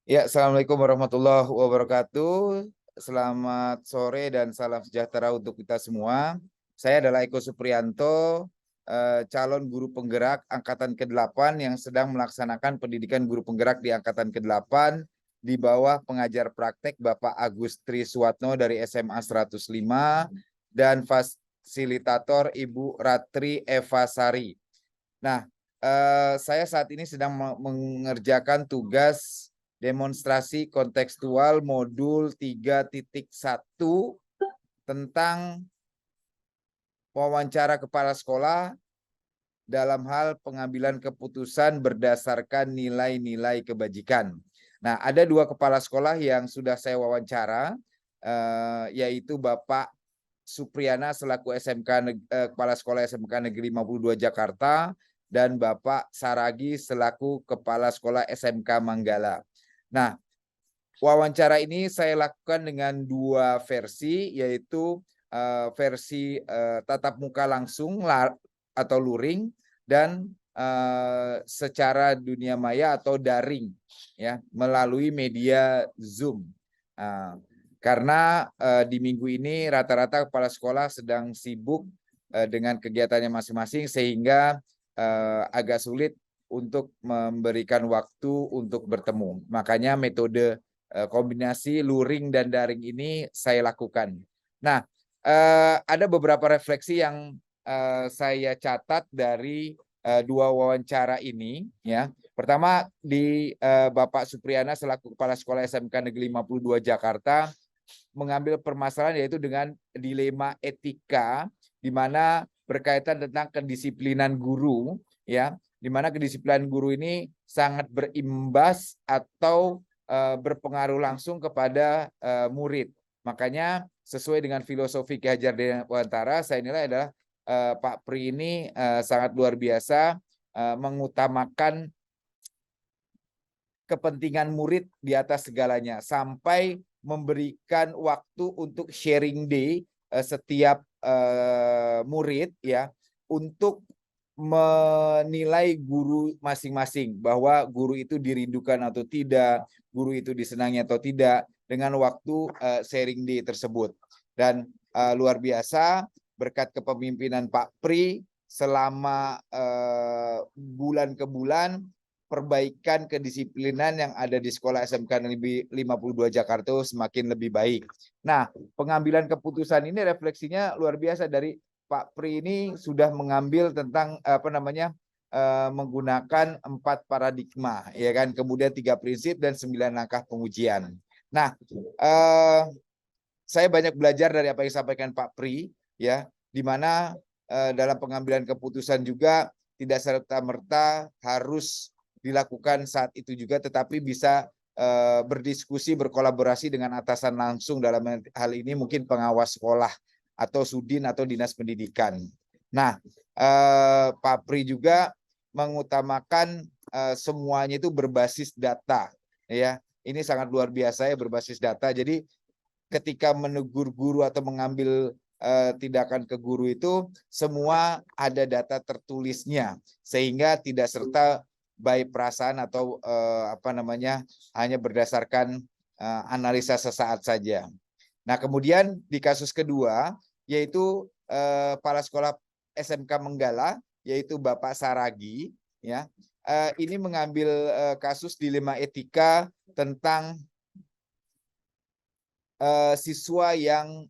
Ya, Assalamualaikum warahmatullahi wabarakatuh. Selamat sore dan salam sejahtera untuk kita semua. Saya adalah Eko Supriyanto, calon guru penggerak Angkatan ke-8 yang sedang melaksanakan pendidikan guru penggerak di Angkatan ke-8 di bawah pengajar praktek Bapak Agus Triswatno dari SMA 105 dan fasilitator Ibu Ratri Eva Sari. Nah, saya saat ini sedang mengerjakan tugas demonstrasi kontekstual modul 3.1 tentang wawancara kepala sekolah dalam hal pengambilan keputusan berdasarkan nilai-nilai kebajikan. Nah, ada dua kepala sekolah yang sudah saya wawancara, yaitu Bapak Supriyana selaku Kepala Sekolah SMK Negeri 52 Jakarta dan Bapak Saragi selaku Kepala Sekolah SMK Manggala. Nah, wawancara ini saya lakukan dengan dua versi, yaitu versi tatap muka langsung atau luring dan secara dunia maya atau daring, ya, melalui media Zoom. Karena di minggu ini rata-rata kepala sekolah sedang sibuk dengan kegiatannya masing-masing, sehingga agak sulit untuk memberikan waktu untuk bertemu. Makanya metode kombinasi luring dan daring ini saya lakukan. Nah, ada beberapa refleksi yang saya catat dari dua wawancara ini, ya. Pertama, di Bapak Supriyana selaku Kepala Sekolah SMK Negeri 52 Jakarta mengambil permasalahan yaitu dengan dilema etika, di mana berkaitan tentang kedisiplinan guru, ya, di mana kedisiplinan guru ini sangat berimbas atau berpengaruh langsung kepada murid. Makanya sesuai dengan filosofi Ki Hajar Dewantara, saya nilai adalah Pak Pri ini sangat luar biasa mengutamakan kepentingan murid di atas segalanya, sampai memberikan waktu untuk sharing day setiap murid, ya, untuk menilai guru masing-masing, bahwa guru itu dirindukan atau tidak, guru itu disenangi atau tidak dengan waktu sharing day tersebut. Dan luar biasa berkat kepemimpinan Pak Pri selama bulan ke bulan, perbaikan kedisiplinan yang ada di sekolah SMK Negeri 52 Jakarta semakin lebih baik. Nah, pengambilan keputusan ini refleksinya luar biasa dari Pak Pri ini sudah mengambil tentang menggunakan 4 paradigma, ya kan, kemudian 3 prinsip dan 9 langkah pengujian. Nah, saya banyak belajar dari apa yang disampaikan Pak Pri, ya, di mana dalam pengambilan keputusan juga tidak serta-merta harus dilakukan saat itu juga, tetapi bisa berdiskusi, berkolaborasi dengan atasan langsung, dalam hal ini mungkin pengawas sekolah atau Sudin atau Dinas Pendidikan. Nah, Pak Pri juga mengutamakan semuanya itu berbasis data, ya. Ini sangat luar biasa, ya, berbasis data. Jadi ketika menegur guru atau mengambil tindakan ke guru itu semua ada data tertulisnya, sehingga tidak serta by perasaan atau hanya berdasarkan analisa sesaat saja. Nah, kemudian di kasus kedua, yaitu kepala sekolah SMK Menggala, yaitu Bapak Saragi, ya, ini mengambil kasus dilema etika tentang siswa yang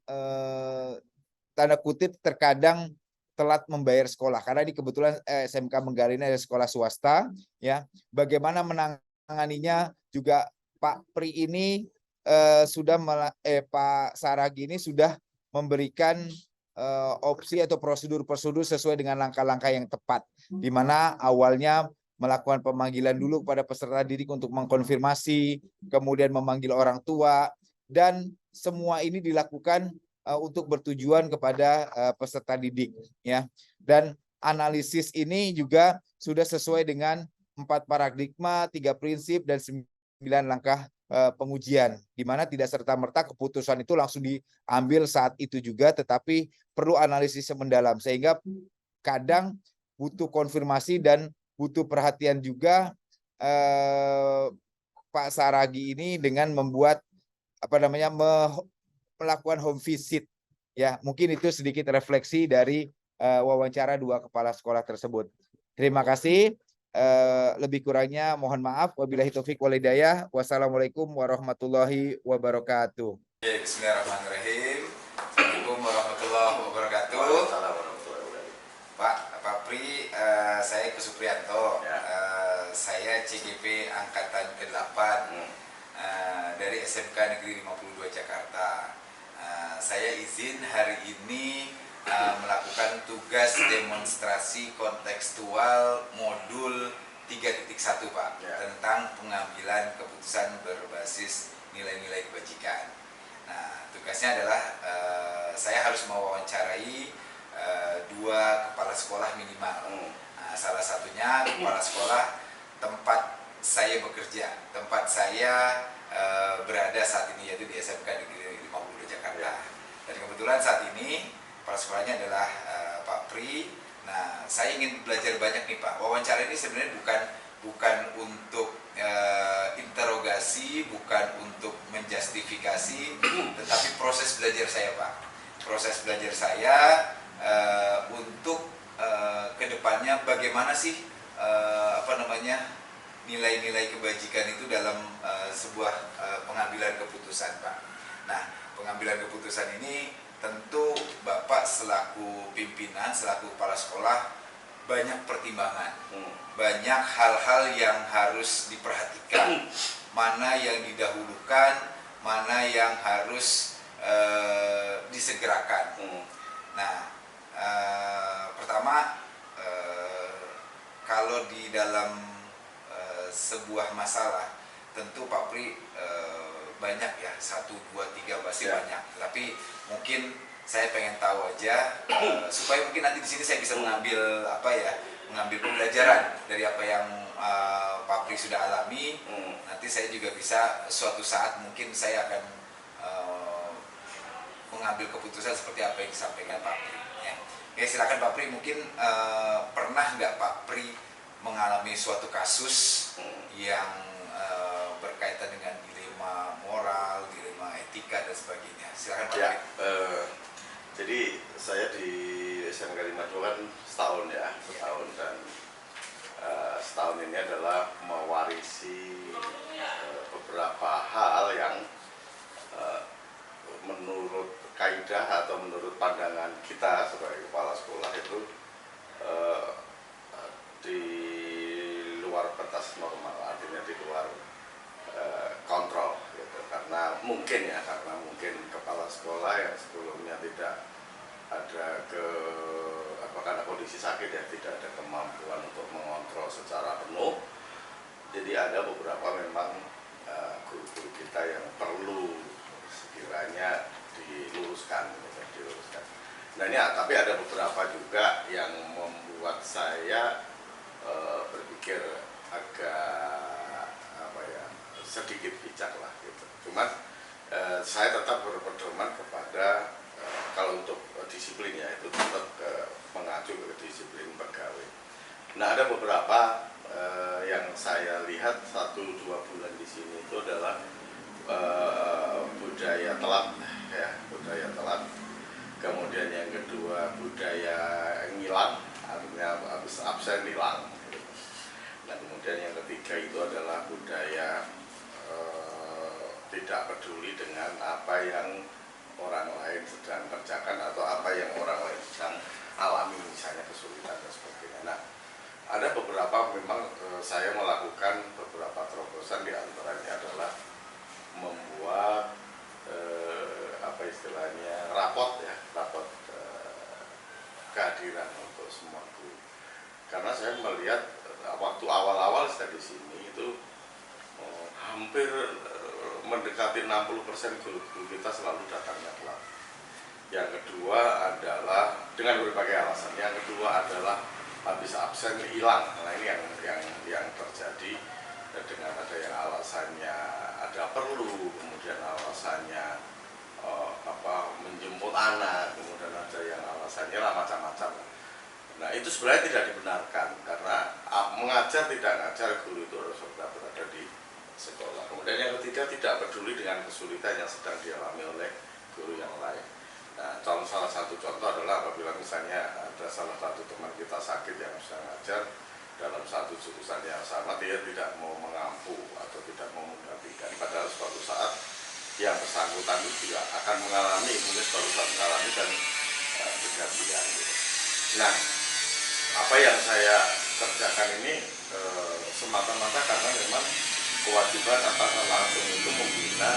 tanda kutip terkadang telat membayar sekolah, karena ini kebetulan SMK Menggala ini adalah sekolah swasta, ya. Bagaimana menanganinya juga Pak Pri ini Pak Saragi ini sudah memberikan opsi atau prosedur-prosedur sesuai dengan langkah-langkah yang tepat, di mana awalnya melakukan pemanggilan dulu kepada peserta didik untuk mengkonfirmasi, kemudian memanggil orang tua, dan semua ini dilakukan untuk bertujuan kepada peserta didik, ya. Dan analisis ini juga sudah sesuai dengan 4 paradigma, 3 prinsip dan 9 langkah pengujian, di mana tidak serta-merta keputusan itu langsung diambil saat itu juga, tetapi perlu analisis yang mendalam, sehingga kadang butuh konfirmasi dan butuh perhatian juga Pak Saragi ini dengan membuat melakukan home visit. Ya, mungkin itu sedikit refleksi dari wawancara dua kepala sekolah tersebut. Terima kasih. Lebih kurangnya mohon maaf. Wabillahi taufik wal hidayah. Wassalamualaikum warahmatullahi wabarakatuh. Bismillahirrahmanirrahim. Assalamualaikum warahmatullahi wabarakatuh. Pak Pri, saya Kusupriyanto. Saya CGP angkatan ke-8 dari SMK Negeri 52 Jakarta. Saya izin hari ini melakukan tugas demonstrasi kontekstual modul 3.1 Pak, tentang pengambilan keputusan berbasis nilai-nilai kebajikan. Nah, tugasnya adalah saya harus mewawancarai dua kepala sekolah minimal. Nah, salah satunya kepala sekolah tempat saya bekerja, tempat saya berada saat ini, yaitu di SMK Negeri 52 Jakarta. Dan kebetulan saat ini kepala sekolahnya adalah Pak Pri. Nah, saya ingin belajar banyak nih Pak. Wawancara ini sebenarnya bukan untuk interogasi, bukan untuk menjustifikasi, tetapi proses belajar saya Pak. Proses belajar saya untuk kedepannya bagaimana sih nilai-nilai kebajikan itu dalam sebuah pengambilan keputusan Pak. Nah, pengambilan keputusan ini tentu Bapak selaku pimpinan, selaku kepala sekolah banyak pertimbangan, banyak hal-hal yang harus diperhatikan, mana yang didahulukan, mana yang harus disegerakan. Nah, pertama, kalau di dalam sebuah masalah, tentu Pak Pri banyak ya, 1, 2, 3 pasti banyak. Tapi mungkin saya pengen tahu aja supaya mungkin nanti di sini saya bisa mengambil pembelajaran dari apa yang Pak Pri sudah alami. Nanti saya juga bisa suatu saat mungkin saya akan mengambil keputusan seperti apa yang disampaikan Pak Pri. Ya. Oke, silakan Pak Pri. Mungkin pernah nggak Pak Pri mengalami suatu kasus yang berkaitan dengan dilema moral, dilema etika dan sebagainya. Silakan Pak Pri. Jadi saya di SMK 52 kan setahun dan setahun ini adalah mewarisi beberapa hal yang menurut kaidah atau menurut pandangan kita sebagai kepala sekolah itu di luar batas normal, artinya di luar kontrol gitu. Karena mungkin kepala sekolah yang sebelumnya tidak ada karena kondisi sakit ya, tidak ada kemampuan untuk mengontrol secara penuh. Jadi ada beberapa memang guru-guru kita yang perlu sekiranya diluruskan. Nah ini tapi ada beberapa juga yang membuat saya berpikir agak sedikit bijak lah gitu. Cuman saya tetap berpedoman kepada kalau untuk disiplin ya, itu tetap mengacu ke disiplin pegawai. Nah ada beberapa yang saya lihat 1-2 bulan di sini itu adalah budaya telat ya, budaya telat. Kemudian yang kedua budaya ngilang, artinya habis absen hilang. Nah kemudian yang ketiga itu adalah budaya tidak peduli dengan apa yang orang lain sedang kerjakan atau apa yang orang lain sedang alami, misalnya kesulitan dan sebagainya. Nah ada beberapa memang saya melakukan beberapa terobosan, diantaranya adalah membuat rapot kehadiran untuk semua guru. Karena saya melihat waktu awal-awal saya di sini itu hampir mendekati 60% guru-guru kita selalu datangnya telat. Yang kedua adalah dengan berbagai alasan. Yang kedua adalah habis absen hilang. Nah ini yang terjadi dengan ada yang alasannya ada perlu, kemudian alasannya menjemput anak, kemudian ada yang alasannya lah macam-macam. Nah itu sebenarnya tidak dibenarkan, karena mengajar tidak ngajar, guru itu harus berada di sekolah. Kemudian yang ketiga, tidak peduli dengan kesulitan yang sedang dialami oleh guru yang lain. Nah, salah satu contoh adalah apabila misalnya ada salah satu teman kita sakit yang sedang ngajar dalam satu jurusan yang sama, dia tidak mau mengampu atau tidak mau menggantikan, padahal suatu saat yang bersangkutan itu juga akan mengalami, mungkin suatu saat mengalami dan bergantian. Gitu. Nah, apa yang saya kerjakan ini semata-mata karena memang kewajiban atasan langsung itu membina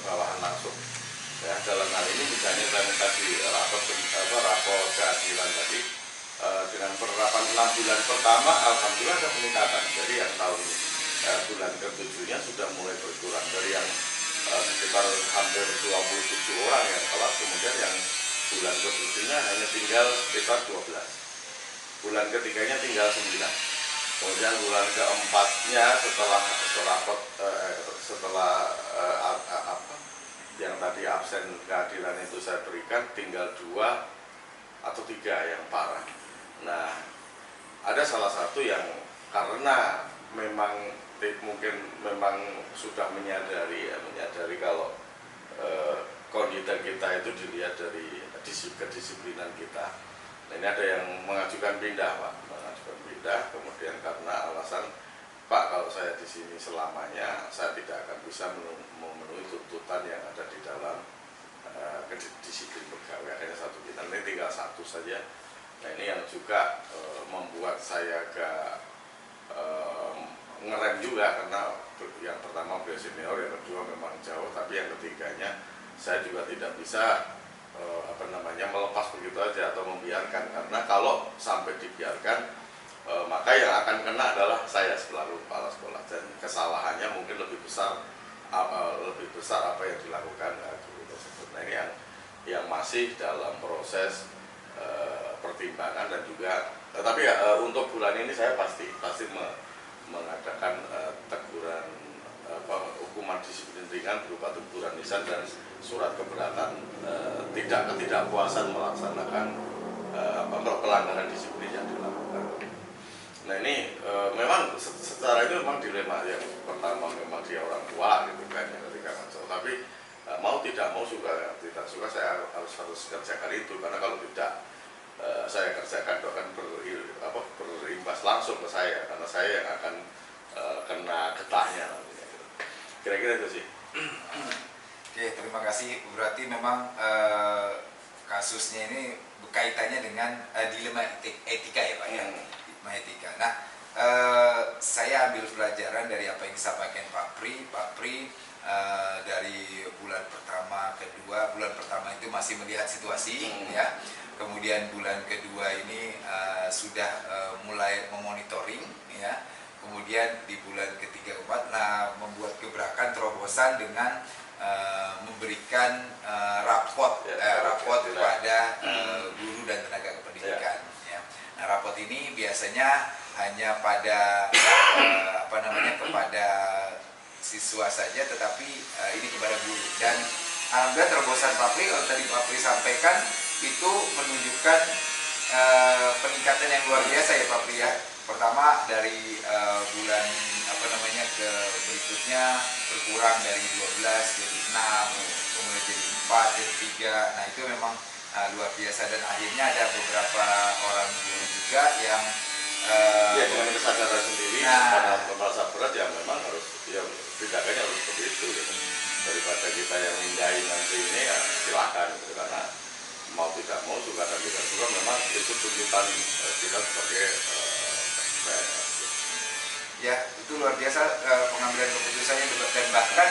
bawahan langsung. Ya, dalam hal ini misalnya tadi rapor keadilan tadi dengan penerapan 6 bulan pertama, alhamdulillah ada peningkatan. Jadi yang tahun bulan ke-7-nya sudah mulai berkurang dari yang sekitar hampir 27 orang yang kelas, kemudian yang bulan ke-7-nya hanya tinggal sekitar 12. Bulan ketiganya tinggal 9. Kemudian bulan keempatnya setelah yang tadi absen keadilan itu saya berikan, tinggal 2 atau 3 yang parah. Nah, ada salah satu yang karena memang mungkin memang sudah menyadari kalau kondisi kita itu dilihat dari kedisiplinan kita. Nah, ini ada yang mengajukan pindah, Pak, kemudian karena alasan, Pak, kalau saya di sini selamanya, saya tidak akan bisa memenuhi tuntutan yang ada di dalam kedisiplin pegawai. Akhirnya satu kita, ini tinggal 1 saja. Nah, ini yang juga membuat saya agak ngerem juga, karena yang pertama beliau senior, yang kedua memang jauh, tapi yang ketiganya saya juga tidak bisa melepas begitu aja atau membiarkan, karena kalau sampai dibiarkan maka yang akan kena adalah saya selalu kepala sekolah, dan kesalahannya mungkin lebih besar apa yang dilakukan guru tersebut. Nah, ini yang masih dalam proses pertimbangan dan juga, tetapi ya untuk bulan ini saya pasti mengadakan teguran hukuman disiplin ringan berupa teguran lisan dan surat keberatan ketidakpuasan melaksanakan pelanggaran disiplin yang dilakukan. Nah, ini memang secara itu memang dilema. Yang pertama memang dia orang tua gitu kan, yang ketika ngaco, tapi mau tidak mau suka tidak suka saya harus kerjakan itu, karena kalau tidak saya kerjakan itu akan berimbas langsung ke saya, karena saya yang akan kena getahnya nantinya. Kira-kira itu sih. Oke, terima kasih. Berarti memang kasusnya ini berkaitannya dengan dilema etika ya, Pak, ya? Dilema etika. Nah, saya ambil pelajaran dari apa yang disampaikan Pak Pri dari bulan pertama, kedua. Bulan pertama itu masih melihat situasi, ya. Kemudian bulan kedua ini sudah mulai memonitoring, ya. Kemudian di bulan ketiga, keempat, membuat gebrakan terobosan dengan memberikan rapot kepada guru dan tenaga kependidikan. Ya. Nah, rapot ini biasanya hanya pada kepada siswa saja, tetapi ini kepada guru. Dan alhamdulillah terobosan Pak Pri, kalau tadi Pak Pri sampaikan, itu menunjukkan peningkatan yang luar biasa ya Pak Pri ya. Pertama dari bulan ke berikutnya berkurang dari 12 jadi 6, kemudian jadi 4, jadi 3. Nah, itu memang luar biasa, dan akhirnya ada beberapa orang guru juga yang dengan kesadaran sendiri, karena merasa berat ya memang harus, ya tindakannya harus seperti itu gitu. Daripada kita yang mindahin nanti ini, ya silahkan gitu, karena mau tidak mau, suka dan tidak suka, memang itu tuntutan kita sebagai ya, itu luar biasa pengambilan keputusannya, dan bahkan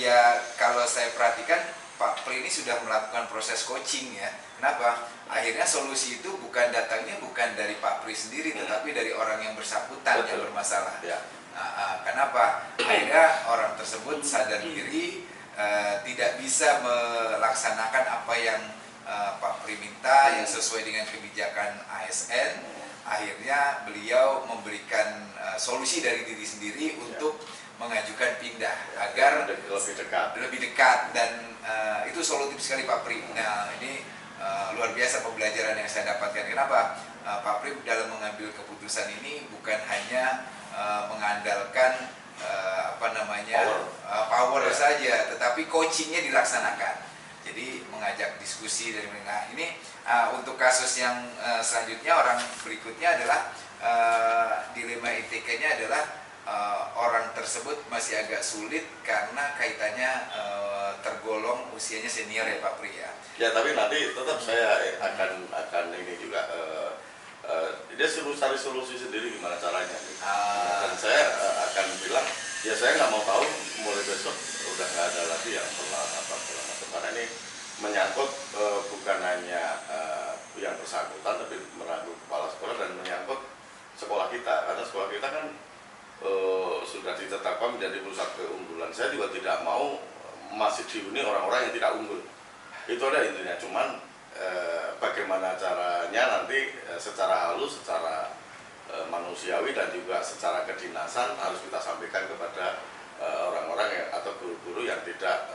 ya kalau saya perhatikan Pak Pri ini sudah melakukan proses coaching ya. Kenapa? Akhirnya solusi itu datangnya bukan dari Pak Pri sendiri, tetapi dari orang yang bersangkutan yang bermasalah. Ya. Kenapa? Akhirnya orang tersebut sadar diri, tidak bisa melaksanakan apa yang Pak Pri minta yang sesuai dengan kebijakan ASN. Akhirnya beliau memberikan solusi dari diri sendiri untuk mengajukan pindah agar lebih dekat, dan itu solutif sekali Pak Pri. Nah, ini luar biasa pembelajaran yang saya dapatkan. Kenapa? Pak Pri dalam mengambil keputusan ini bukan hanya mengandalkan power saja, tetapi coachingnya dilaksanakan. Jadi mengajak diskusi dari mereka. Ini untuk kasus yang selanjutnya, orang berikutnya adalah dilema etikanya adalah orang tersebut masih agak sulit karena kaitannya tergolong usianya senior ya Pak Pri ya. Ya, tapi nanti tetap saya akan ini juga dia suruh cari solusi sendiri gimana caranya. Dan saya akan bilang ya saya nggak mau tahu mulai besok udah nggak ada lagi yang pernah segala macam, karena ini menyangkut bukan hanya yang bersangkutan tapi menyangkut kepala sekolah dan menyangkut sekolah kita, karena sekolah kita kan sudah ditetapkan menjadi pusat keunggulan. Saya juga tidak mau masih dihuni orang-orang yang tidak unggul. Itu ada intinya, cuman bagaimana caranya nanti secara halus, secara manusiawi dan juga secara kedinasan harus kita sampaikan kepada orang-orang yang atau guru-guru yang tidak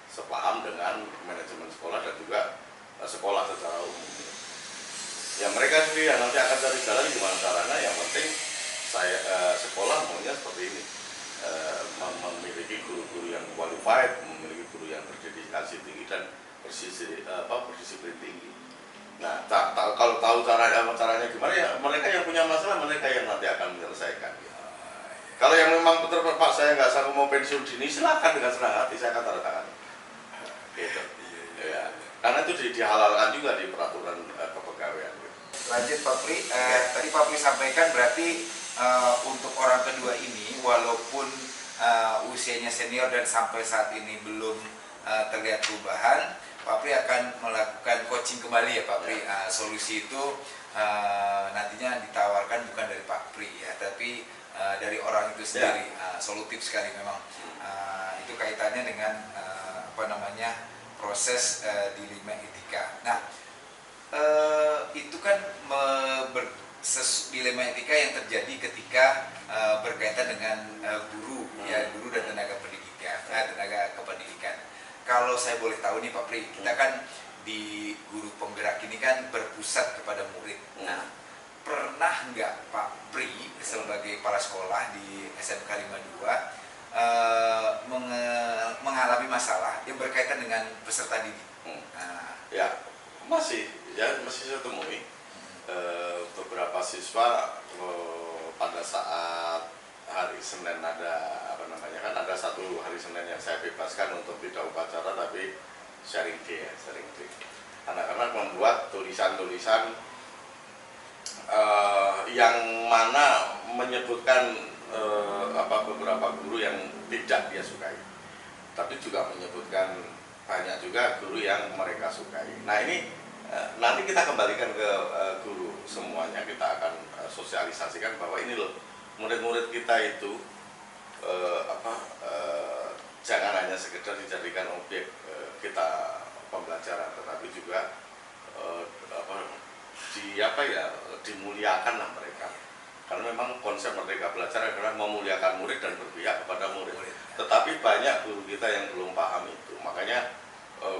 sepaham dengan manajemen sekolah dan juga sekolah secara umum. Ya mereka sendiri yang nanti akan cari jalan gimana caranya. Yang penting saya sekolah maunya seperti ini, memiliki guru-guru yang qualified, memiliki guru yang berdedikasi tinggi dan berdisiplin tinggi. Nah, kalau tahu caranya gimana ya mereka yang punya masalah, mereka yang nanti akan menyelesaikan. Kalau yang memang betul Pak saya nggak sanggup mau pensiun dini, silakan dengan senang hati saya akan tanda tangan. Gitu. Ya, karena itu dihalalkan juga di peraturan kepegawaian. Lanjut Pak Pri, tadi Pak Pri sampaikan berarti untuk orang kedua ini walaupun usianya senior dan sampai saat ini belum terlihat perubahan, Pak Pri akan melakukan coaching kembali ya Pak Pri. Solusi itu nantinya ditawarkan bukan dari Pak Pri ya, tapi dari orang itu sendiri. Solutif sekali memang. Itu kaitannya dengan proses dilema etika. Nah, itu kan dilema etika yang terjadi ketika berkaitan dengan guru dan tenaga kependidikan. Kalau saya boleh tahu nih Pak Pri, kita kan di guru penggerak ini kan berpusat kepada murid. Nah, pernah nggak Pak Pri sebagai kepala sekolah di SMK 52 mengalami masalah yang berkaitan dengan peserta didik? Ya, masih saya temui beberapa siswa pada saat hari Senin ada satu hari Senin yang saya bebaskan untuk tidak upacara tapi sharing day. Anak-anak membuat tulisan-tulisan yang mana menyebutkan beberapa guru yang tidak dia sukai, tapi juga menyebutkan banyak juga guru yang mereka sukai. Nah ini nanti kita kembalikan ke guru semuanya, kita akan sosialisasikan bahwa ini loh murid-murid kita itu jangan hanya sekedar dijadikan objek kita pembelajaran, tetapi juga dimuliakan lah mereka. Karena memang konsep Merdeka Belajar adalah memuliakan murid dan berpihak kepada murid. Tetapi banyak guru kita yang belum paham itu. Makanya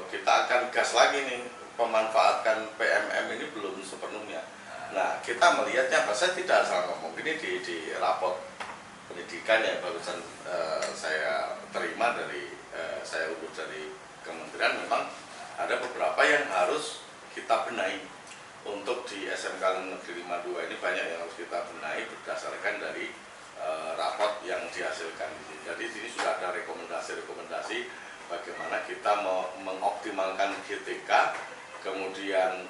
kita akan gas lagi nih, memanfaatkan PMM ini belum sepenuhnya. Nah, kita melihatnya, saya tidak salah ngomong, ini di raport pendidikan yang barusan saya terima saya urus dari kementerian, memang ada beberapa yang harus kita benahi. Untuk di SMK Negeri 52 ini banyak yang harus kita benahi berdasarkan dari raport yang dihasilkan. Jadi di sini sudah ada rekomendasi bagaimana kita mengoptimalkan GTK, kemudian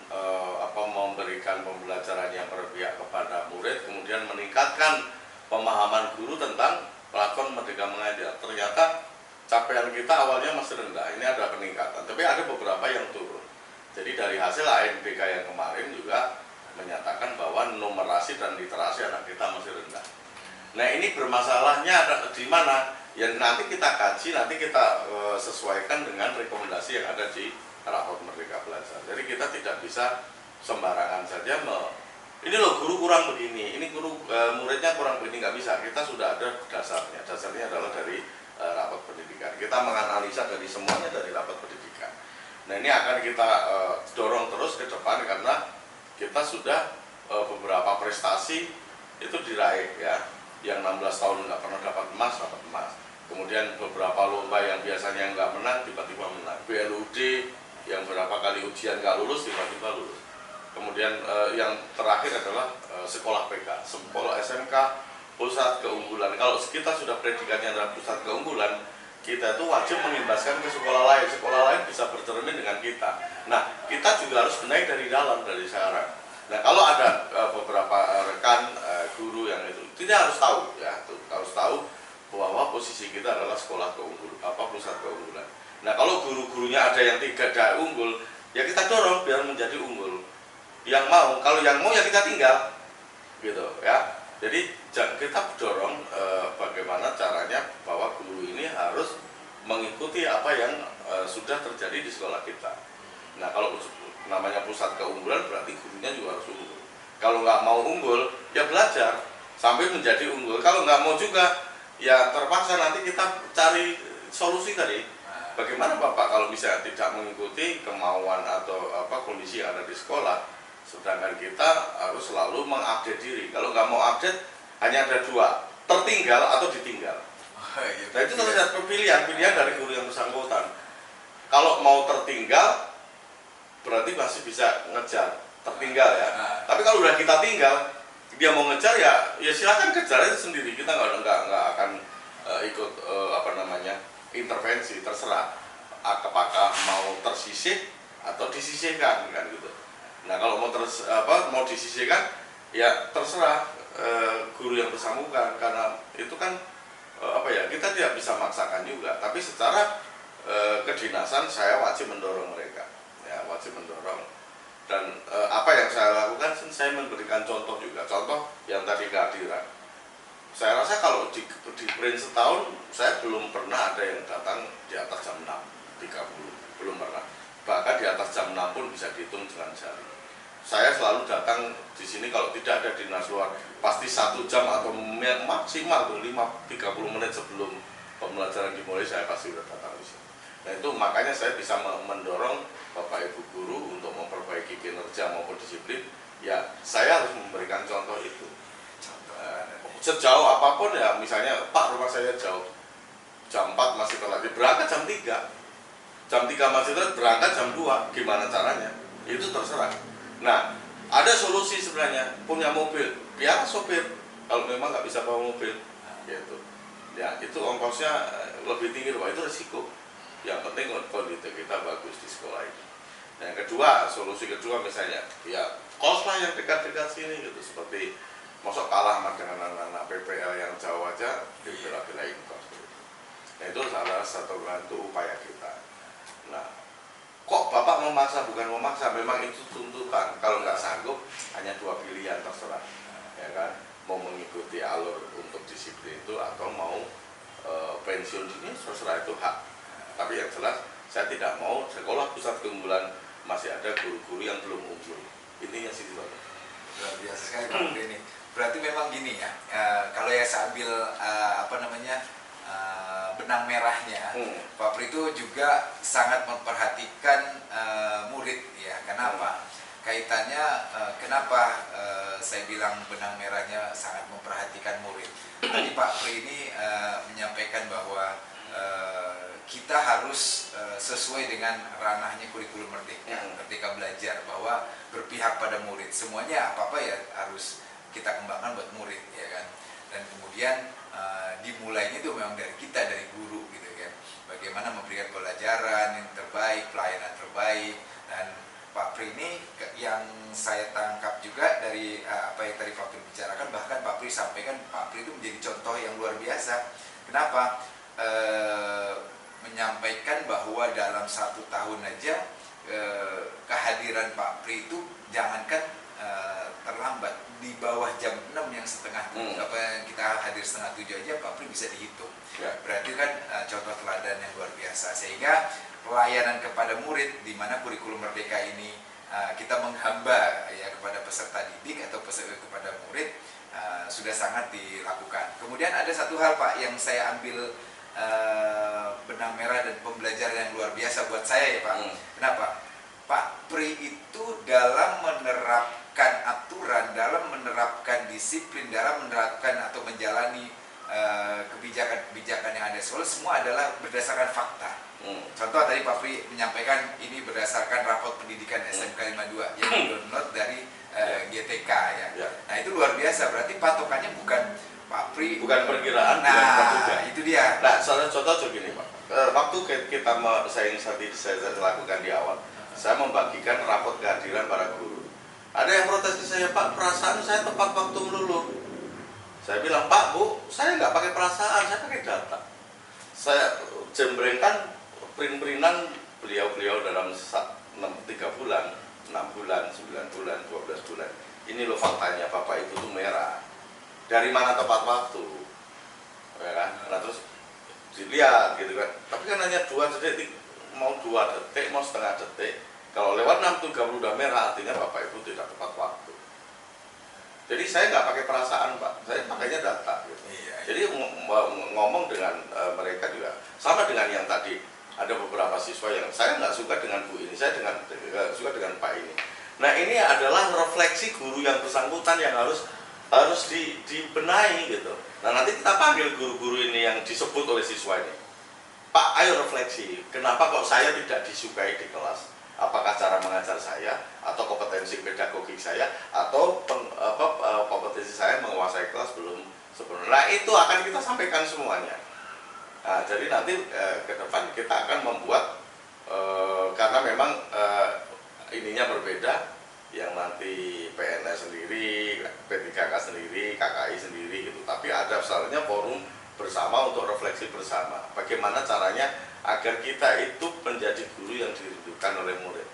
memberikan pembelajaran yang berpihak kepada murid, kemudian meningkatkan pemahaman guru tentang platform Merdeka Mengajar. Ternyata capaian kita awalnya masih rendah, ini ada peningkatan, tapi ada beberapa yang turun. Jadi dari hasil ANBK yang kemarin juga menyatakan bahwa numerasi dan literasi anak kita masih rendah. Nah ini bermasalahnya ada di mana? Ya nanti kita kaji, nanti kita sesuaikan dengan rekomendasi yang ada di raport Merdeka Belajar. Jadi kita tidak bisa sembarangan saja ini loh guru kurang begini, ini guru muridnya kurang begini, nggak bisa. Kita sudah ada dasarnya. Dasarnya adalah dari raport pendidikan. Kita menganalisa dari semuanya dari raport pendidikan. Nah ini akan kita dorong terus ke depan karena kita sudah beberapa prestasi itu diraih ya. yang 16 tahun nggak pernah dapat emas, dapat emas. Kemudian beberapa lomba yang biasanya nggak menang, tiba-tiba menang. BLUD yang berapa kali ujian nggak lulus, tiba-tiba lulus. Kemudian yang terakhir adalah sekolah PK, sekolah SMK, pusat keunggulan. Kalau kita sudah predikatnya adalah pusat keunggulan, kita itu wajib mengimbaskan ke sekolah lain bisa bercermin dengan kita. Nah, kita juga harus benahi dari dalam, dari sekarang. Nah, kalau ada beberapa rekan guru yang itu tidak harus tahu, ya, harus tahu bahwa posisi kita adalah sekolah keunggulan, pusat keunggulan. Nah, kalau guru-gurunya ada yang tidak unggul, ya kita dorong biar menjadi unggul. Yang mau, kalau yang mau ya kita tinggal, gitu ya. Jadi kita dorong bagaimana caranya bahwa guru ini harus mengikuti apa yang sudah terjadi di sekolah kita. Nah, kalau namanya pusat keunggulan berarti gurunya juga harus unggul. Kalau nggak mau unggul, ya belajar sampai menjadi unggul. Kalau nggak mau juga, ya terpaksa nanti kita cari solusi tadi. Bagaimana Bapak kalau bisa tidak mengikuti kemauan atau kondisi yang ada di sekolah, sedangkan kita harus selalu mengupdate diri. Kalau nggak mau update, hanya ada dua, tertinggal atau ditinggal. Nah, itu terlihat pilihan dari guru yang bersangkutan. Kalau mau tertinggal, berarti masih bisa ngejar, tertinggal ya. Tapi kalau udah kita tinggal, dia mau ngejar ya silakan kejar aja sendiri. Kita nggak akan ikut intervensi, terserah apakah mau tersisih atau disisihkan kan gitu. Nah, kalau mau disisihkan ya terserah guru yang bersangkutan, karena itu kan kita tidak bisa maksakan juga. Tapi secara kedinasan saya wajib mendorong mereka, ya wajib mendorong. Dan apa yang saya lakukan, saya memberikan contoh juga, contoh yang tadi kehadiran. Saya rasa kalau di print setahun, saya belum pernah ada yang datang di atas jam 6.30, belum pernah. Bahkan di atas jam 6 pun bisa dihitung dengan jari. Saya selalu datang di sini kalau tidak ada dinas luar, pasti 1 jam atau maksimal 30 menit sebelum pembelajaran dimulai, saya pasti sudah datang di sini. Nah, itu makanya saya bisa mendorong Bapak Ibu guru untuk memperbaiki kinerja maupun disiplin. Ya, saya harus memberikan contoh itu. Sejauh apapun ya, misalnya Pak, rumah saya jauh, jam 4 masih telat, berangkat jam 3, jam 3 masih telat, berangkat jam 2, gimana caranya? Itu terserah. Nah, ada solusi sebenarnya, punya mobil, biar sopir, kalau memang nggak bisa bawa mobil, gitu. Ya, itu ongkosnya lebih tinggi, wah itu risiko. Yang penting kondisi kita bagus di sekolah ini. Nah, yang kedua, solusi kedua misalnya, ya kos lah yang dekat-dekat sini gitu, seperti mosok kalah dengan anak-anak PPL yang jauh aja dibela-belain kos gitu. Nah, itu salah satu bantu upaya kita. Nah, kok Bapak memaksa? Bukan memaksa, memang itu tuntutan. Kalau nggak sanggup, hanya 2 pilihan, terserah, ya kan, mau mengikuti alur untuk disiplin itu atau mau pensiun dini, terserah, itu hak. Tapi yang jelas, saya tidak mau sekolah pusat keunggulan masih ada guru-guru yang belum unggul. Intinya sih itu. Luar biasa sekali Pak Beni. Berarti memang gini ya, kalau ya saya ambil benang merahnya, Pak Pri itu juga sangat memperhatikan murid ya. Kenapa? Kaitannya kenapa saya bilang benang merahnya sangat memperhatikan murid. Tadi Pak Pri ini menyampaikan bahwa kita harus sesuai dengan ranahnya kurikulum merdeka ketika belajar, bahwa berpihak pada murid. Semuanya apa-apa ya harus kita kembangkan buat murid, ya kan. Dan kemudian dimulainya itu memang dari kita, dari guru gitu kan. Bagaimana memberikan pelajaran yang terbaik, pelayanan terbaik. Dan Pak Pri ini yang saya tangkap juga dari apa yang tadi Pak Pri bicarakan, bahkan Pak Pri sampaikan, Pak Pri itu menjadi contoh yang luar biasa. Kenapa? Menyampaikan bahwa dalam 1 tahun aja kehadiran Pak Pri itu jangankan terlambat, di bawah jam 6 yang setengah kita hadir setengah 7 aja Pak Pri bisa dihitung. Berarti kan contoh teladan yang luar biasa, sehingga pelayanan kepada murid di mana kurikulum merdeka ini kita menghamba ya kepada peserta didik atau kepada murid sudah sangat dilakukan. Kemudian ada satu hal Pak yang saya ambil benang merah dan pembelajaran yang luar biasa buat saya ya Pak. Kenapa? Pak Pri itu dalam menerapkan aturan, dalam menerapkan disiplin dalam menerapkan atau menjalani kebijakan-kebijakan yang ada di sekolah, semua adalah berdasarkan fakta. Contoh tadi Pak Pri menyampaikan ini berdasarkan raport pendidikan SMK 52 yang di-download dari GTK ya. Nah itu luar biasa, berarti patokannya bukan Pak Pri, bukan perkiraan, bukan nah praduga. itu dia. Nah, contoh begini Pak, waktu kita saya lakukan di awal, saya membagikan raport kehadiran para guru. Ada yang protes ke saya, Pak, perasaan saya tepat waktu melulu. Saya bilang, Pak, Bu, saya nggak pakai perasaan, saya pakai data. Saya jembrengkan print-printan beliau-beliau dalam 3 bulan, 6 bulan, 9 bulan, 12 bulan. Ini loh faktanya, Bapak Ibu itu merah. Dari mana tepat waktu? Ya kan? Nah terus dilihat gitu kan. Tapi kan hanya 2 detik, mau 2 detik, mau setengah detik. Kalau lewat 6.30 udah merah, artinya Bapak Ibu tidak tepat waktu. Jadi saya nggak pakai perasaan Pak, saya pakainya data gitu. Jadi ngomong dengan mereka juga sama dengan yang tadi, ada beberapa siswa yang saya nggak suka dengan Bu ini, saya suka dengan Pak ini. Nah ini adalah refleksi guru yang bersangkutan yang harus dibenahi gitu. Nah nanti kita panggil guru-guru ini yang disebut oleh siswa ini, Pak ayo refleksi, kenapa kok saya tidak disukai di kelas? Apakah cara mengajar saya, atau kompetensi pedagogik saya, atau kompetensi saya menguasai kelas belum sempurna? Nah itu akan kita sampaikan semuanya. Nah, jadi nanti ke depan kita akan membuat karena memang ininya berbeda, yang nanti PNS sendiri, P3K sendiri, KKI sendiri gitu. Tapi ada misalnya forum bersama untuk refleksi bersama. Bagaimana caranya agar kita itu menjadi guru yang dirindukan oleh murid.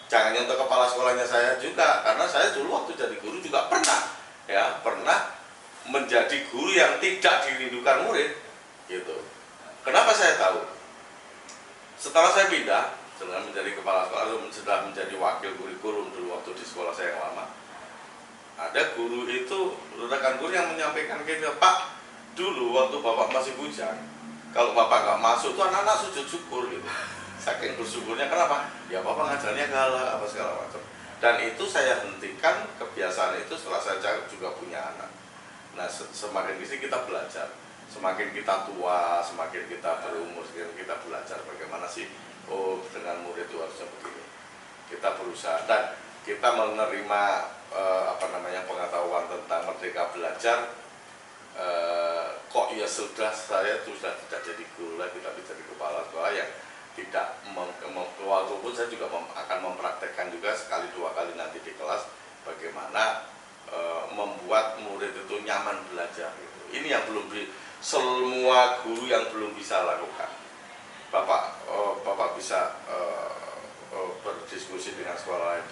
Jangan hanya untuk kepala sekolahnya saya juga, karena saya dulu waktu jadi guru juga pernah menjadi guru yang tidak dirindukan murid, gitu. Kenapa saya tahu? Setelah saya pindah, setelah menjadi kepala sekolah, setelah menjadi wakil kurikulum dulu waktu di sekolah saya yang lama, ada guru itu, rekan guru yang menyampaikan gini, Pak, dulu waktu Bapak masih bujang, kalau Bapak nggak masuk tuh anak-anak sujud syukur gitu. Saking bersyukurnya, kenapa? Ya Bapak ngajarnya galak apa segala macam. Dan itu saya hentikan kebiasaan itu setelah saya juga punya anak. Nah semakin di sini kita belajar, semakin kita tua, semakin kita berumur, semakin kita belajar bagaimana sih dengan murid itu harusnya begini. Kita berusaha dan kita menerima pengetahuan tentang Merdeka Belajar. Kok ya sudah saya sudah tidak jadi guru lagi tapi jadi kepala sekolah yang tidak walaupun saya juga akan mempraktekkan juga sekali 2 kali nanti di kelas bagaimana membuat murid itu nyaman belajar gitu. Ini yang belum semua guru yang belum bisa lakukan. Bapak bisa berdiskusi dengan sekolah lain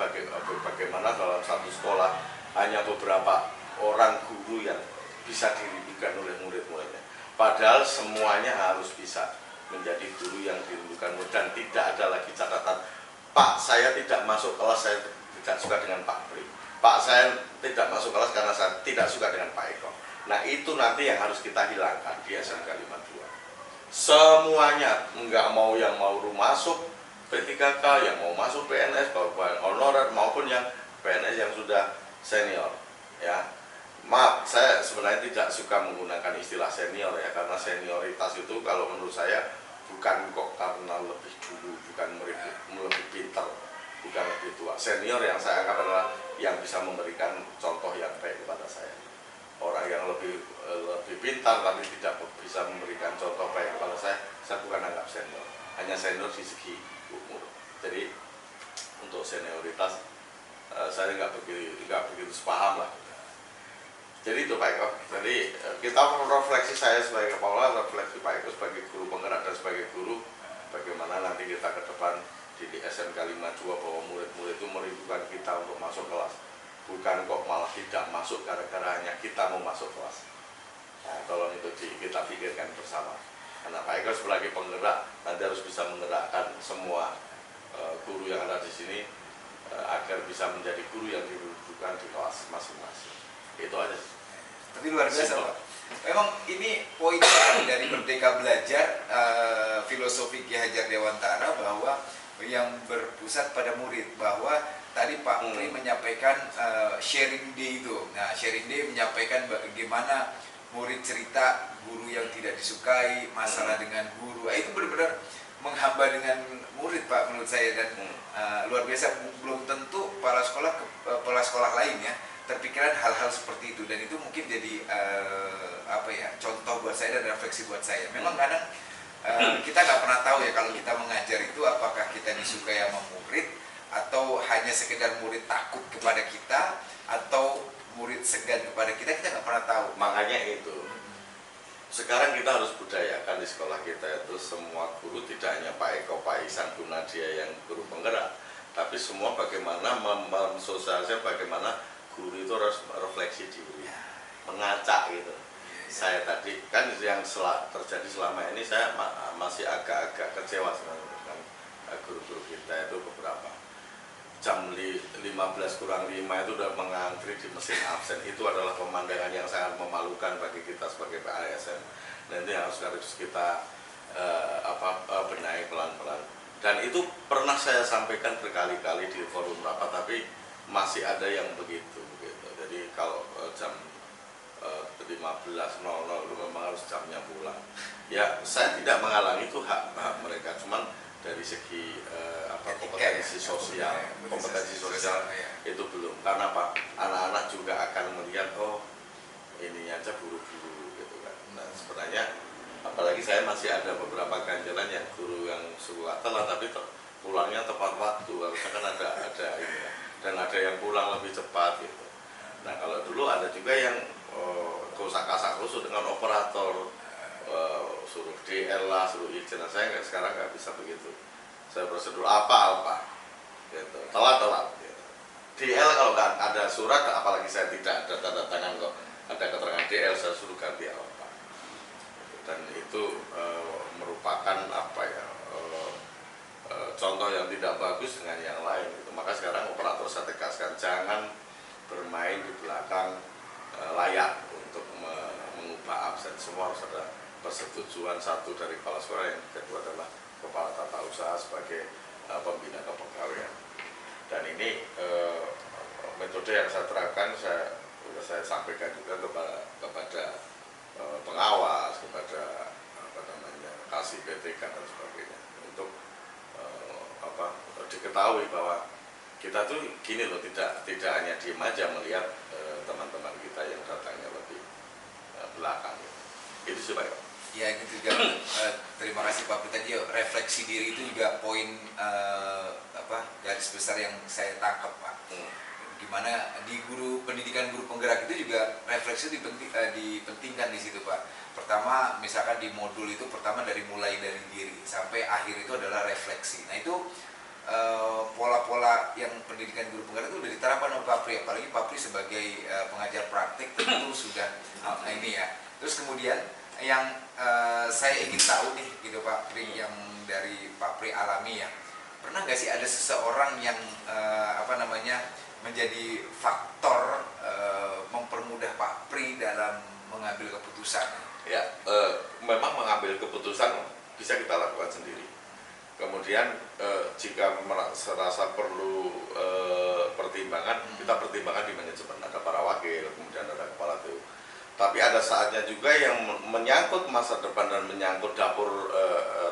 bagaimana dalam satu sekolah hanya beberapa orang guru yang bisa dirindukan oleh murid-muridnya. Padahal semuanya harus bisa menjadi guru yang dirindukan murid dan tidak ada lagi catatan, Pak saya tidak masuk kelas, saya tidak suka dengan Pak Pri. Pak saya tidak masuk kelas karena saya tidak suka dengan Pak Eko. Nah itu nanti yang harus kita hilangkan di SMK 52. Semuanya, nggak mau yang mau masuk P3K, yang mau masuk PNS, baik honorer maupun yang PNS yang sudah senior, ya. Maaf, saya sebenarnya tidak suka menggunakan istilah senior ya, karena senioritas itu kalau menurut saya bukan kok karena lebih dulu, bukan lebih pintar, bukan lebih tua. Senior yang saya anggap adalah yang bisa memberikan contoh yang baik kepada saya. Orang yang lebih pintar tapi tidak bisa memberikan contoh baik kepada saya bukan anggap senior. Hanya senior di segi umur. Jadi untuk senioritas saya nggak begitu sepaham lah. Jadi itu Pak Eko. Jadi kita refleksi saya sebagai kepala, refleksi Pak Eko sebagai guru penggerak dan sebagai guru, bagaimana nanti kita ke depan di SMK 52 bahwa murid-murid itu merindukan kita untuk masuk kelas. Bukan kok malah tidak masuk gara-gara hanya kita mau masuk kelas. Nah, tolong itu kita pikirkan bersama. Karena Pak Eko sebagai penggerak nanti harus bisa menggerakkan semua guru yang ada di sini agar bisa menjadi guru yang dirujukan di kelas masing-masing. Itu aja. Tapi luar biasa Pak. Memang ini poinnya dari Merdeka Belajar, filosofi Ki Hajar Dewantara bahwa yang berpusat pada murid, bahwa tadi Pak Pri menyampaikan sharing day itu. Nah, sharing day menyampaikan bagaimana murid cerita guru yang tidak disukai, masalah dengan guru. Itu benar-benar menghamba dengan murid, Pak, menurut saya. Dan luar biasa, belum tentu kepala sekolah lain ya terpikiran hal-hal seperti itu, dan itu mungkin jadi contoh buat saya dan refleksi buat saya. Memang kadang kita nggak pernah tahu ya kalau kita mengajar itu apakah kita disukai sama murid, atau hanya sekedar murid takut kepada kita, atau murid segan kepada kita nggak pernah tahu. Makanya itu sekarang kita harus budayakan di sekolah kita itu semua guru, tidak hanya Pak Eko, Pak Ihsan, Bu Nadia yang guru penggerak, tapi semua bagaimana mensosialisasikan bagaimana guru itu harus refleksi diri, mengacak gitu. Saya tadi kan yang terjadi selama ini, saya masih agak-agak kecewa sebenarnya dengan guru-guru kita itu. Beberapa jam 15 kurang 5 itu udah mengantri di mesin absen. Itu adalah pemandangan yang sangat memalukan bagi kita sebagai PASN. Dan itu yang harus kita benahi pelan-pelan. Dan itu pernah saya sampaikan berkali-kali di forum rapat, tapi masih ada yang begitu. Jadi kalau jam 15.00 itu memang harus jamnya pulang. Ya, saya tidak menghalangi, itu hak mereka, cuman dari segi kompetensi sosial, itu belum. Karena Pak, anak-anak juga akan melihat, oh ini aja buru-buru gitu kan. Nah, sebenarnya apalagi saya masih ada beberapa ganjalan yang guru yang suka telat tapi pulangnya tepat waktu. Harusnya kan ada ini ya. Dan ada yang pulang lebih cepat gitu. Nah, kalau dulu ada juga yang kosak-kasak khusus dengan operator, suruh DL lah, suruh izin. Nah, saya sekarang nggak bisa begitu. Saya prosedur apa gitu, telat gitu. DL kalau nggak ada surat, apalagi saya tidak ada tanda tangan kok ada keterangan DL, saya suruh ganti apa. Dan itu merupakan contoh yang tidak bagus dengan yang lain gitu. Maka sekarang operator saya tegaskan, jangan bermain di belakang layar untuk mengubah absen. Semua harus ada persetujuan, satu dari kepala sekolah, yang kedua adalah kepala tata usaha sebagai pembina kepegawaian. Dan ini metode yang saya terapkan, saya sampaikan juga kepada pengawas, kepada kasih PTK dan sebagainya, untuk diketahui bahwa kita tuh gini loh, tidak hanya diem aja melihat teman-teman kita yang datangnya lebih belakang. Itu sih Pak. Ya gitu juga. Terima kasih Pak Pri. Refleksi diri itu juga poin garis besar yang saya tangkap, Pak. Gimana di pendidikan guru penggerak itu juga refleksi dipentingkan di situ, Pak. Pertama, misalkan di modul itu dari mulai dari diri sampai akhir itu adalah refleksi. Nah, itu pola-pola yang pendidikan guru penggerak itu sudah diterapkan oleh Pak Pri. Apalagi Pak Pri sebagai pengajar praktik tentu sudah ini ya. Terus kemudian yang saya ingin tahu nih gitu Pak Pri, yang dari Pak Pri alami ya, pernah nggak sih ada seseorang yang menjadi faktor mempermudah Pak Pri dalam mengambil keputusan? Ya, memang mengambil keputusan bisa kita lakukan sendiri. Kemudian jika merasa perlu pertimbangan, kita pertimbangkan di manajemen, ada para wakil, kemudian ada kepala TU. Tapi ada saatnya juga yang menyangkut masa depan dan menyangkut dapur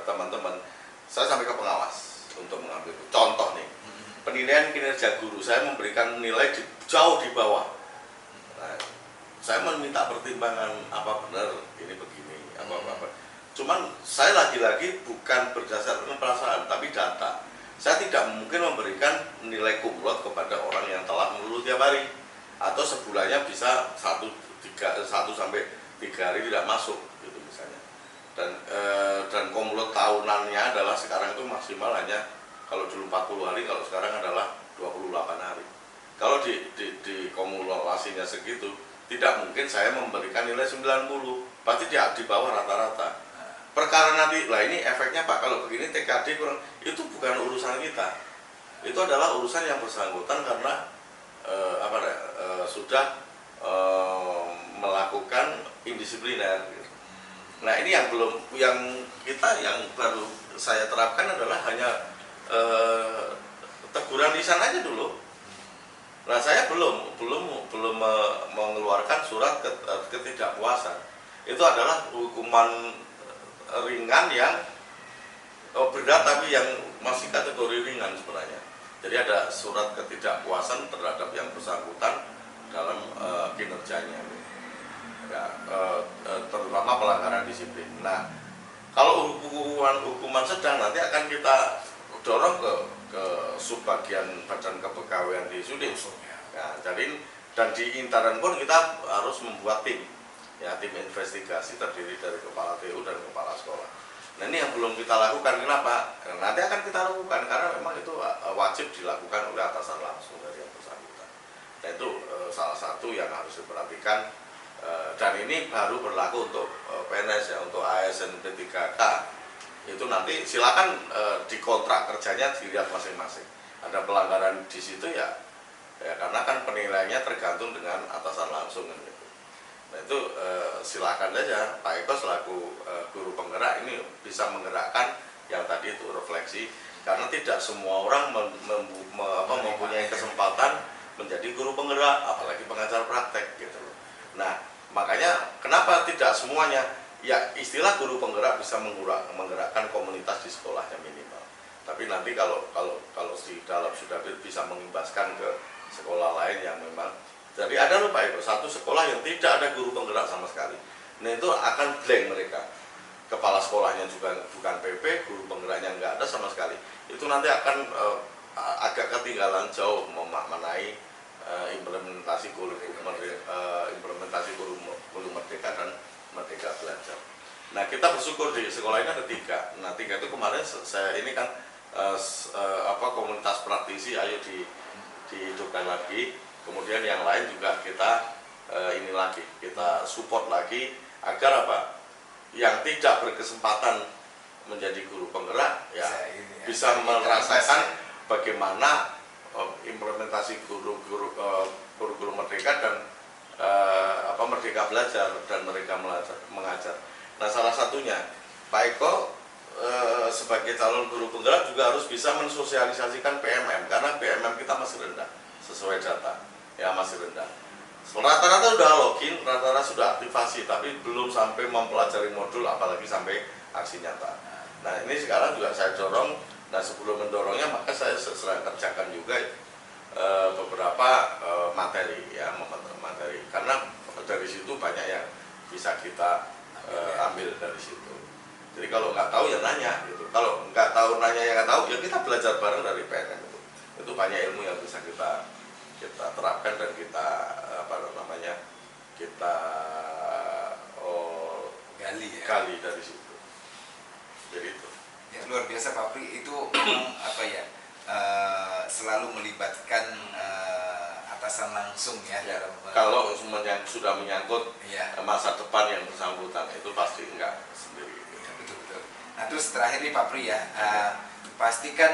teman-teman, saya sampai ke pengawas untuk mengambil. Contoh nih, penilaian kinerja guru, saya memberikan nilai jauh di bawah. Nah, saya meminta pertimbangan, apa benar ini begini, apa-apa. Cuman saya lagi-lagi bukan berdasarkan perasaan, tapi data. Saya tidak mungkin memberikan nilai kumlot kepada orang yang telat melulu tiap hari, atau sebulannya bisa 1 sampai 3 hari tidak masuk gitu misalnya. Dan kumlot tahunannya adalah sekarang itu maksimal hanya, kalau dulu 40 hari, kalau sekarang adalah 28 hari. Kalau di kumulasinya segitu, tidak mungkin saya memberikan nilai 90, pasti dia di bawah rata-rata. Perkara nanti, lah ini efeknya Pak, kalau begini TKD kurang, itu bukan urusan kita. Itu adalah urusan yang bersangkutan karena sudah melakukan indisipliner. Nah, ini yang baru saya terapkan adalah hanya teguran lisan aja dulu. Nah, saya belum mengeluarkan surat ketidakpuasan. Itu adalah hukuman ringan yang berat, tapi yang masih kategori ringan sebenarnya. Jadi ada surat ketidakpuasan terhadap yang bersangkutan dalam kinerjanya, ya, terutama pelanggaran disiplin. Nah, kalau hukuman sedang nanti akan kita dorong ke subbagian badan kepegawaian di Sudin. Ya, jadi dan di Intaran pun kita harus membuat tim, ya, tim investigasi terdiri dari kepala TU dan kepala sekolah. Nah, ini yang belum kita lakukan. Kenapa? Nanti akan kita lakukan karena memang itu wajib dilakukan oleh atasan langsung dari yang bersangkutan. Nah, itu salah satu yang harus diperhatikan, dan ini baru berlaku untuk PNS, ya. Untuk ASN P3K itu nanti silakan di kontrak kerjanya dilihat masing-masing. Ada pelanggaran di situ, ya karena kan penilaiannya tergantung dengan atasan langsung kan, gitu. Nah, itu silakan saja Pak Eko selaku guru penggerak ini bisa menggerakkan yang tadi itu refleksi, karena tidak semua orang mempunyai kesempatan menjadi guru penggerak, apalagi pengajar praktek gitu loh. Nah, makanya kenapa tidak semuanya? Ya, istilah guru penggerak bisa menggerakkan komunitas di sekolahnya minimal. Tapi nanti kalau di dalam sudah bisa mengimbaskan ke sekolah lain yang memang, jadi ada loh Pak Eko, satu sekolah yang tidak ada guru penggerak sama sekali. Nah, itu akan blank mereka. Kepala sekolahnya juga bukan PP, guru penggeraknya nggak ada sama sekali. Itu nanti akan agak ketinggalan jauh memaknai implementasi kurikulum Merdeka dan Merdeka Belajar. Nah, kita bersyukur di sekolah ini ada 3. Nah, 3 itu kemarin saya ini kan komunitas praktisi, ayo dihidupkan lagi. Kemudian yang lain juga kita ini lagi, kita support lagi agar apa? Yang tidak berkesempatan menjadi guru penggerak ya bisa merasakan bagaimana implementasi kurikulum Merdeka dan Merdeka Belajar dan mereka mengajar. Nah, salah satunya Pak Eko sebagai calon guru penggerak juga harus bisa mensosialisasikan PMM, karena PMM kita masih rendah sesuai data, ya masih rendah. Rata-rata sudah login, rata-rata sudah aktivasi, tapi belum sampai mempelajari modul, apalagi sampai aksi nyata. Nah, ini sekarang juga saya dorong. Nah, sebelum mendorongnya maka saya sedang kerjakan juga beberapa materi, ya, materi, karena dari situ banyak yang bisa kita ambil dari situ. Jadi kalau nggak tahu ya nanya gitu. Kalau nggak tahu nanya ya nggak tahu ya kita belajar bareng dari PNM itu. Itu banyak ilmu yang bisa kita terapkan dan kita gali dari situ. Jadi itu. Ya, luar biasa Pak Pri, itu memang selalu melibatkan atasan langsung ya. Dalam, kalau sudah menyangkut masa depan yang bersangkutan itu pasti enggak sendiri. Ya, betul. Nah, terus terakhir nih Pak Pri ya, pastikan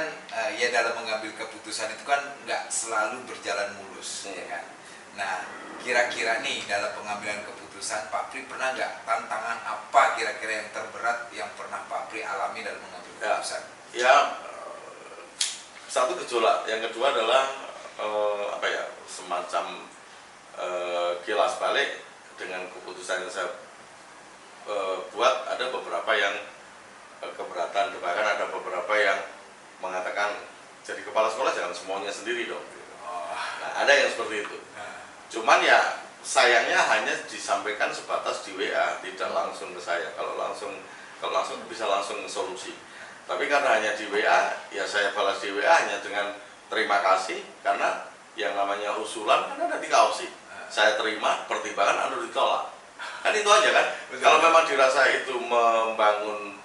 ya dalam mengambil keputusan itu kan nggak selalu berjalan mulus, ya kan. Nah, kira-kira nih dalam pengambilan keputusan Pak Pri pernah nggak tantangan apa kira-kira yang terberat yang pernah Pak Pri alami dalam mengambil keputusan? Ya, satu gejolak, yang kedua adalah semacam kilas balik dengan keputusan yang saya buat. Ada beberapa yang keberatan, bahkan ada beberapa yang mengatakan jadi kepala sekolah jangan semuanya sendiri dong. Nah, ada yang seperti itu. Cuman ya sayangnya hanya disampaikan sebatas di WA, tidak langsung ke saya. Kalau langsung bisa langsung solusi. Tapi karena hanya di WA, ya saya balas di WA hanya dengan terima kasih, karena yang namanya usulan kan ada 3 opsi. Saya terima, pertimbangan atau ditolak. Kan itu aja kan. Kalau memang dirasa itu membangun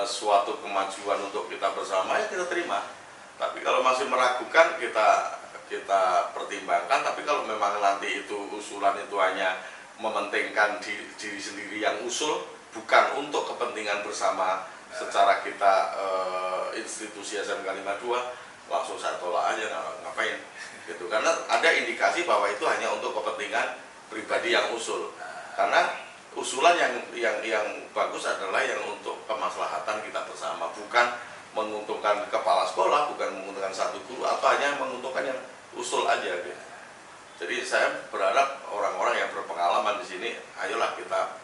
suatu kemajuan untuk kita bersama, ya kita terima. Tapi kalau masih meragukan, kita pertimbangkan. Tapi kalau memang nanti itu usulan itu hanya mementingkan diri sendiri yang usul, bukan untuk kepentingan bersama secara kita institusi SMK 52, langsung saya tolak aja, ngapain gitu. Karena ada indikasi bahwa itu hanya untuk kepentingan pribadi yang usul. Karena usulan yang bagus adalah yang untuk kemaslahatan kita bersama, bukan menguntungkan kepala sekolah, bukan menguntungkan satu guru, atau hanya menguntungkan yang usul aja gitu. Jadi saya berharap orang-orang yang berpengalaman di sini, ayolah kita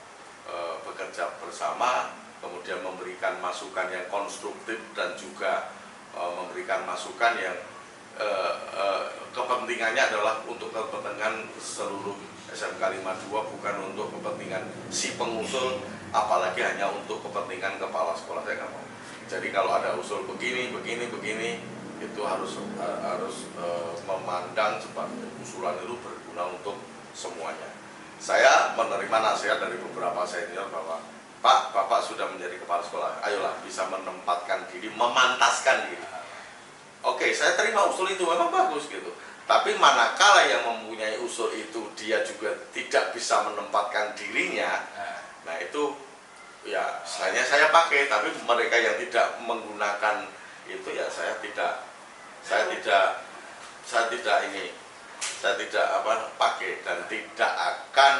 bekerja bersama, kemudian memberikan masukan yang konstruktif dan juga memberikan masukan yang kepentingannya adalah untuk kepentingan seluruh SMK 52, bukan untuk kepentingan si pengusul, apalagi hanya untuk kepentingan kepala sekolah. Saya nggak mau. Jadi kalau ada usul begini, itu harus memandang sebagai usulan itu berguna untuk semuanya. Saya menerima nasihat dari beberapa senior bahwa Pak, Bapak sudah menjadi kepala sekolah, ayolah bisa menempatkan diri, memantaskan diri. Oke, saya terima usul itu, memang bagus gitu. Tapi manakala yang mempunyai usul itu dia juga tidak bisa menempatkan dirinya, nah itu ya saya pakai. Tapi mereka yang tidak menggunakan itu ya saya tidak pakai dan tidak akan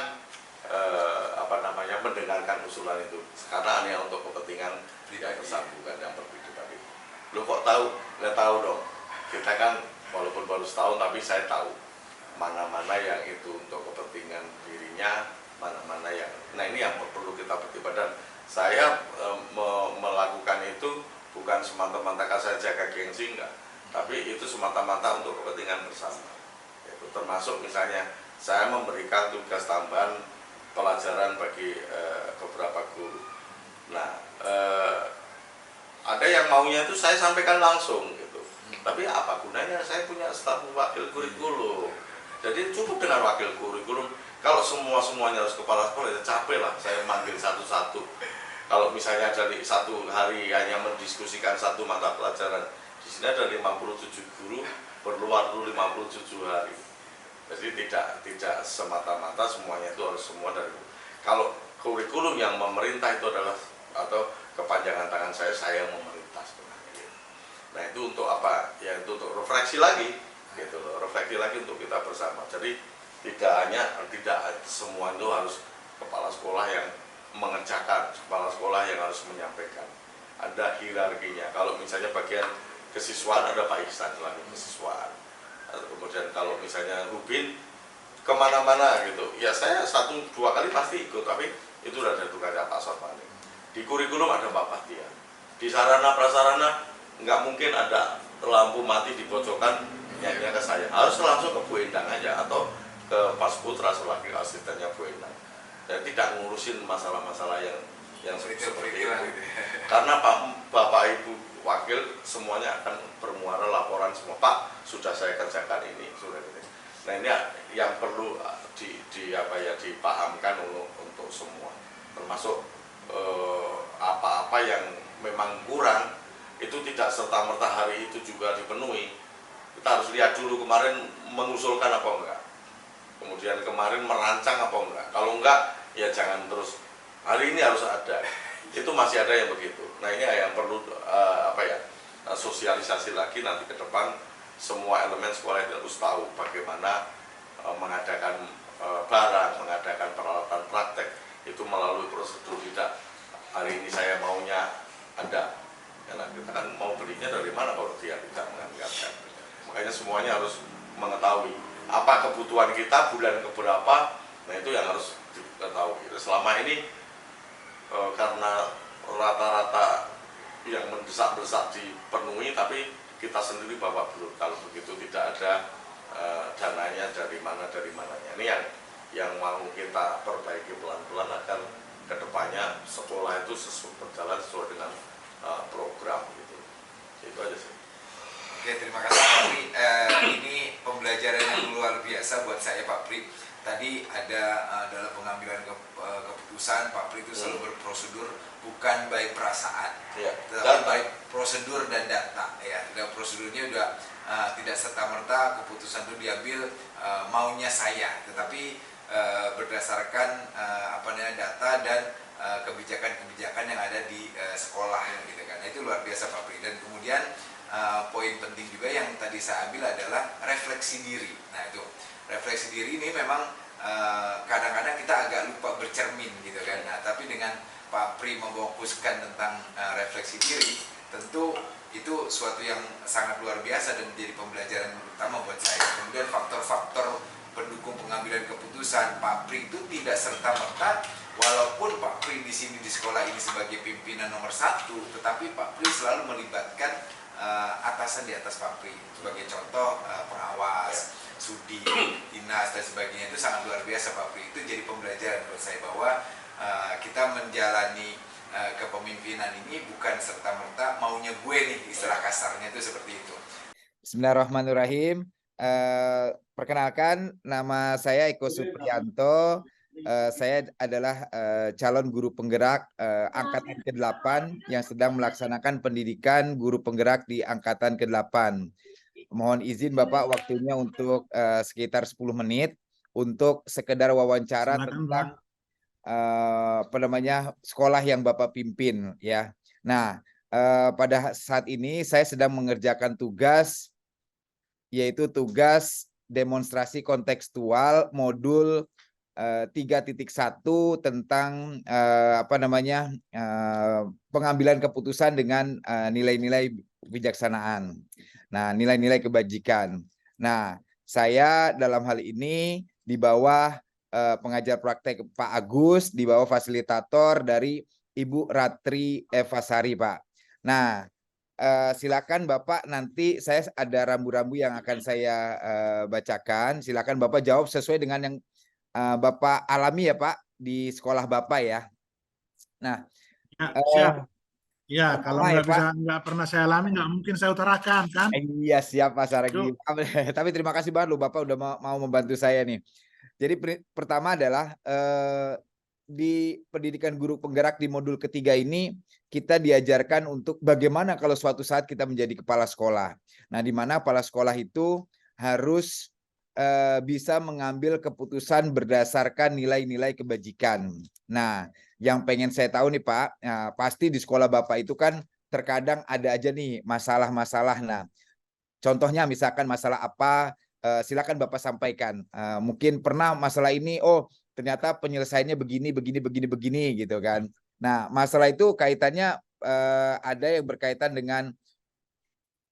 mendengarkan usulan itu, karena hanya untuk kepentingan tidak bersambungan yang berbeda tadi. Lo kok tahu? Nggak tahu dong. Kita kan walaupun baru setahun, tapi saya tahu mana-mana yang itu untuk kepentingan dirinya, mana-mana yang, nah ini yang perlu kita pertimbangkan. Dan saya melakukan itu bukan semata-mata saya jaga gengsi, enggak, tapi itu semata-mata untuk kepentingan bersama. Itu termasuk misalnya saya memberikan tugas tambahan pelajaran bagi beberapa guru. Nah, ada yang maunya itu saya sampaikan langsung gitu. Tapi apa gunanya saya punya staf wakil kurikulum. Jadi cukup dengan wakil kurikulum. Kalau semuanya harus kepala sekolah, ya capek lah saya manggil satu-satu. Kalau misalnya dari satu hari hanya mendiskusikan satu mata pelajaran, di sini ada 57 guru, perlu waktu 57 hari. Jadi tidak semata-mata semuanya itu harus semua dari. Kalau kurikulum yang memerintah itu adalah, atau kepanjangan tangan saya memerintah sebenarnya. Nah itu untuk apa? Ya itu untuk refleksi lagi, gitu loh. Refleksi lagi untuk kita bersama. Jadi tidak semua itu harus kepala sekolah yang mengerjakan, kepala sekolah yang harus menyampaikan. Ada hierarkinya. Kalau misalnya bagian kesiswaan ada Pak Ihsan selaku kesiswaan. Kemudian kalau misalnya Rubin kemana-mana gitu, ya saya 1-2 kali pasti ikut, tapi itu udah ada tugasnya Pak Sormani. Di kurikulum ada Pak Bahtiar. Di sarana prasarana nggak mungkin ada lampu mati dipojokkan yang ke saya, harus langsung ke Bu Endang aja atau ke Pas Putra selaku asistennya Bu Endang. Dan tidak ngurusin masalah-masalah yang seperti itu. Karena Bapak Ibu wakil semuanya akan bermuara laporan semua, Pak sudah saya kerjakan ini, sudah ini. Nah ini yang perlu dipahamkan untuk semua, termasuk apa-apa yang memang kurang itu tidak serta-merta hari itu juga dipenuhi. Kita harus lihat dulu kemarin mengusulkan apa enggak, kemudian kemarin merancang apa enggak. Kalau enggak ya jangan terus hari ini harus ada. Itu masih ada yang begitu. Nah ini yang perlu sosialisasi lagi nanti ke depan. Semua elemen sekolah itu harus tahu bagaimana mengadakan barang, mengadakan peralatan praktek itu melalui prosedur. Tidak hari ini saya maunya ada, karena kita kan mau belinya dari mana kalau dia tidak menganggapkan. Makanya semuanya harus mengetahui apa kebutuhan kita bulan keberapa. Nah itu yang harus diketahui. Selama ini karena rata-rata yang mendesak-desak dipenuhi, tapi kita sendiri bawa belum. Kalau begitu tidak ada dananya dari mananya. Ini yang mau kita perbaiki pelan-pelan agar kedepannya sekolah itu berjalan sesuai dengan program gitu. Itu aja sih. Oke, terima kasih Pak Pri. Ini pembelajaran yang luar biasa buat saya Pak Pri. Tadi ada dalam pengambilan keputusan Pak Pri itu selalu berprosedur, bukan baik perasaan, tetapi baik prosedur dan data. Ya, dan prosedurnya udah tidak serta-merta keputusan itu diambil maunya saya, tetapi berdasarkan data dan kebijakan-kebijakan yang ada di sekolah, gitu kan. Itu luar biasa Pak Pri. Dan kemudian poin penting juga yang tadi saya ambil adalah refleksi diri. Nah itu refleksi diri ini memang kadang-kadang kita agak lupa bercermin gitu kan. Nah tapi dengan Pak Pri memfokuskan tentang refleksi diri, Tentu itu suatu yang sangat luar biasa dan menjadi pembelajaran utama buat saya. Kemudian faktor-faktor pendukung pengambilan keputusan, Pak Pri itu tidak serta-merta, walaupun Pak Pri di sini di sekolah ini sebagai pimpinan nomor 1, tetapi Pak Pri selalu melibatkan atasan di atas Pak Pri. Sebagai contoh pengawas, sudi, dinas dan sebagainya, itu sangat luar biasa Pak Pri. Itu jadi pembelajaran buat saya bahwa kita menjalani kepemimpinan ini bukan serta-merta maunya gue nih, istilah kasarnya itu seperti itu. Bismillahirrahmanirrahim. Perkenalkan, nama saya Eko Supriyanto. Saya adalah calon guru penggerak angkatan ke-8 yang sedang melaksanakan pendidikan guru penggerak di angkatan ke-8. Mohon izin Bapak waktunya untuk sekitar 10 menit untuk sekedar wawancara tentang sekolah yang Bapak pimpin ya. Nah, pada saat ini saya sedang mengerjakan tugas, yaitu tugas demonstrasi kontekstual modul 3.1 tentang pengambilan keputusan dengan nilai-nilai kebijaksanaan. Nah, nilai-nilai kebajikan. Nah, saya dalam hal ini di bawah pengajar praktek Pak Agus, di bawah fasilitator dari Ibu Ratri Evasari, Pak. Nah, silakan Bapak, nanti saya ada rambu-rambu yang akan saya bacakan. Silakan Bapak jawab sesuai dengan yang Bapak alami ya Pak di sekolah Bapak ya. Nah, siap. Ya, kalau nggak pernah saya alami, nggak mungkin saya utarakan kan? Iya siap Pak Saragi. Tapi terima kasih banget loh Bapak udah mau membantu saya nih. Jadi pertama adalah di pendidikan guru penggerak di modul ketiga ini kita diajarkan untuk bagaimana kalau suatu saat kita menjadi kepala sekolah. Nah, di mana kepala sekolah itu harus bisa mengambil keputusan berdasarkan nilai-nilai kebajikan. Nah, yang pengen saya tahu nih Pak, pasti di sekolah Bapak itu kan terkadang ada aja nih masalah-masalah. Nah, contohnya misalkan masalah apa, silakan Bapak sampaikan. Mungkin pernah masalah ini, oh ternyata penyelesaiannya begini gitu kan. Nah, masalah itu kaitannya ada yang berkaitan dengan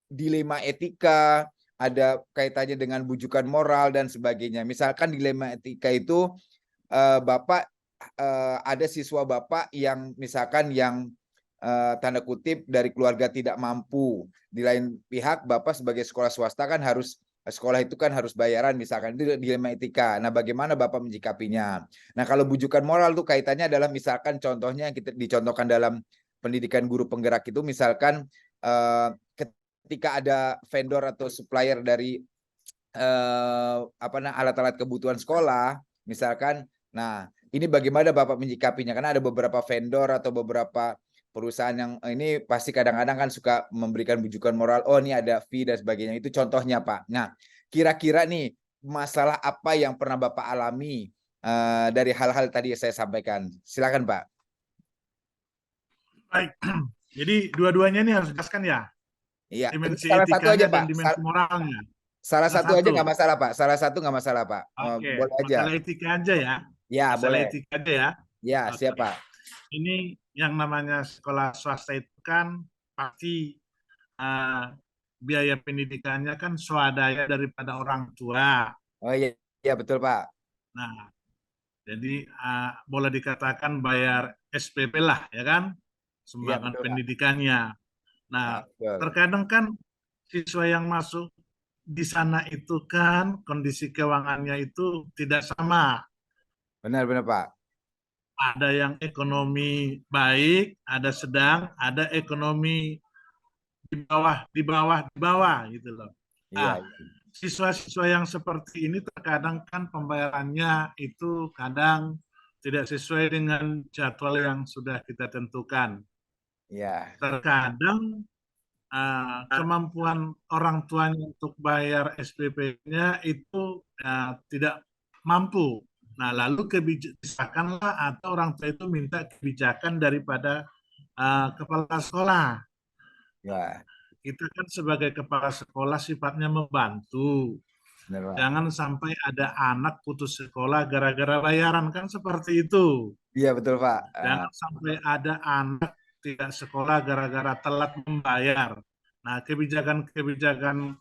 dilema etika, ada kaitannya dengan bujukan moral dan sebagainya. Misalkan dilema etika itu Bapak ada siswa Bapak yang misalkan yang tanda kutip dari keluarga tidak mampu. Di lain pihak Bapak sebagai sekolah swasta kan sekolah itu kan harus bayaran misalkan, itu dilema etika. Nah, bagaimana Bapak menyikapinya? Nah, kalau bujukan moral tuh kaitannya adalah misalkan contohnya yang kita dicontohkan dalam pendidikan guru penggerak itu misalkan ketika ada vendor atau supplier dari alat-alat kebutuhan sekolah misalkan. Nah, ini bagaimana Bapak menyikapinya? Karena ada beberapa vendor atau beberapa perusahaan yang ini pasti kadang-kadang kan suka memberikan bujukan moral. Oh, ini ada fee dan sebagainya. Itu contohnya, Pak. Nah, kira-kira nih masalah apa yang pernah Bapak alami dari hal-hal tadi yang saya sampaikan? Silakan, Pak. Baik. Jadi dua-duanya ini harus dijelaskan ya. Iya. Dimensi Salah satu aja, etikanya Pak. dan dimensi moralnya. Salah satu aja nggak masalah, Pak. Salah satu nggak masalah, Pak. Oke, Boleh aja. masalah etika aja ya. Ya, masalah boleh. etika aja ya. Ya, siap, Pak. Ini yang namanya sekolah swasta itu kan pasti biaya pendidikannya kan swadaya daripada orang tua. Oh iya, iya betul Pak. Nah, jadi boleh dikatakan bayar SPP lah ya kan, sumbangan pendidikannya. Nah, terkadang kan siswa yang masuk di sana itu kan kondisi keuangannya itu tidak sama. Benar Pak. Ada yang ekonomi baik, ada sedang, ada ekonomi di bawah gitu loh. Nah, siswa-siswa yang seperti ini terkadang kan pembayarannya itu kadang tidak sesuai dengan jadwal yang sudah kita tentukan. Ya. Terkadang kemampuan orang tuanya untuk bayar SPP-nya itu tidak mampu. Nah, lalu kebijakanlah atau orang tua itu minta kebijakan daripada kepala sekolah. Ya. Kita kan sebagai kepala sekolah sifatnya membantu. Benar, jangan sampai ada anak putus sekolah gara-gara bayaran, kan seperti itu. Iya betul Pak. Jangan sampai ada anak tidak sekolah gara-gara telat membayar. Nah, kebijakan-kebijakan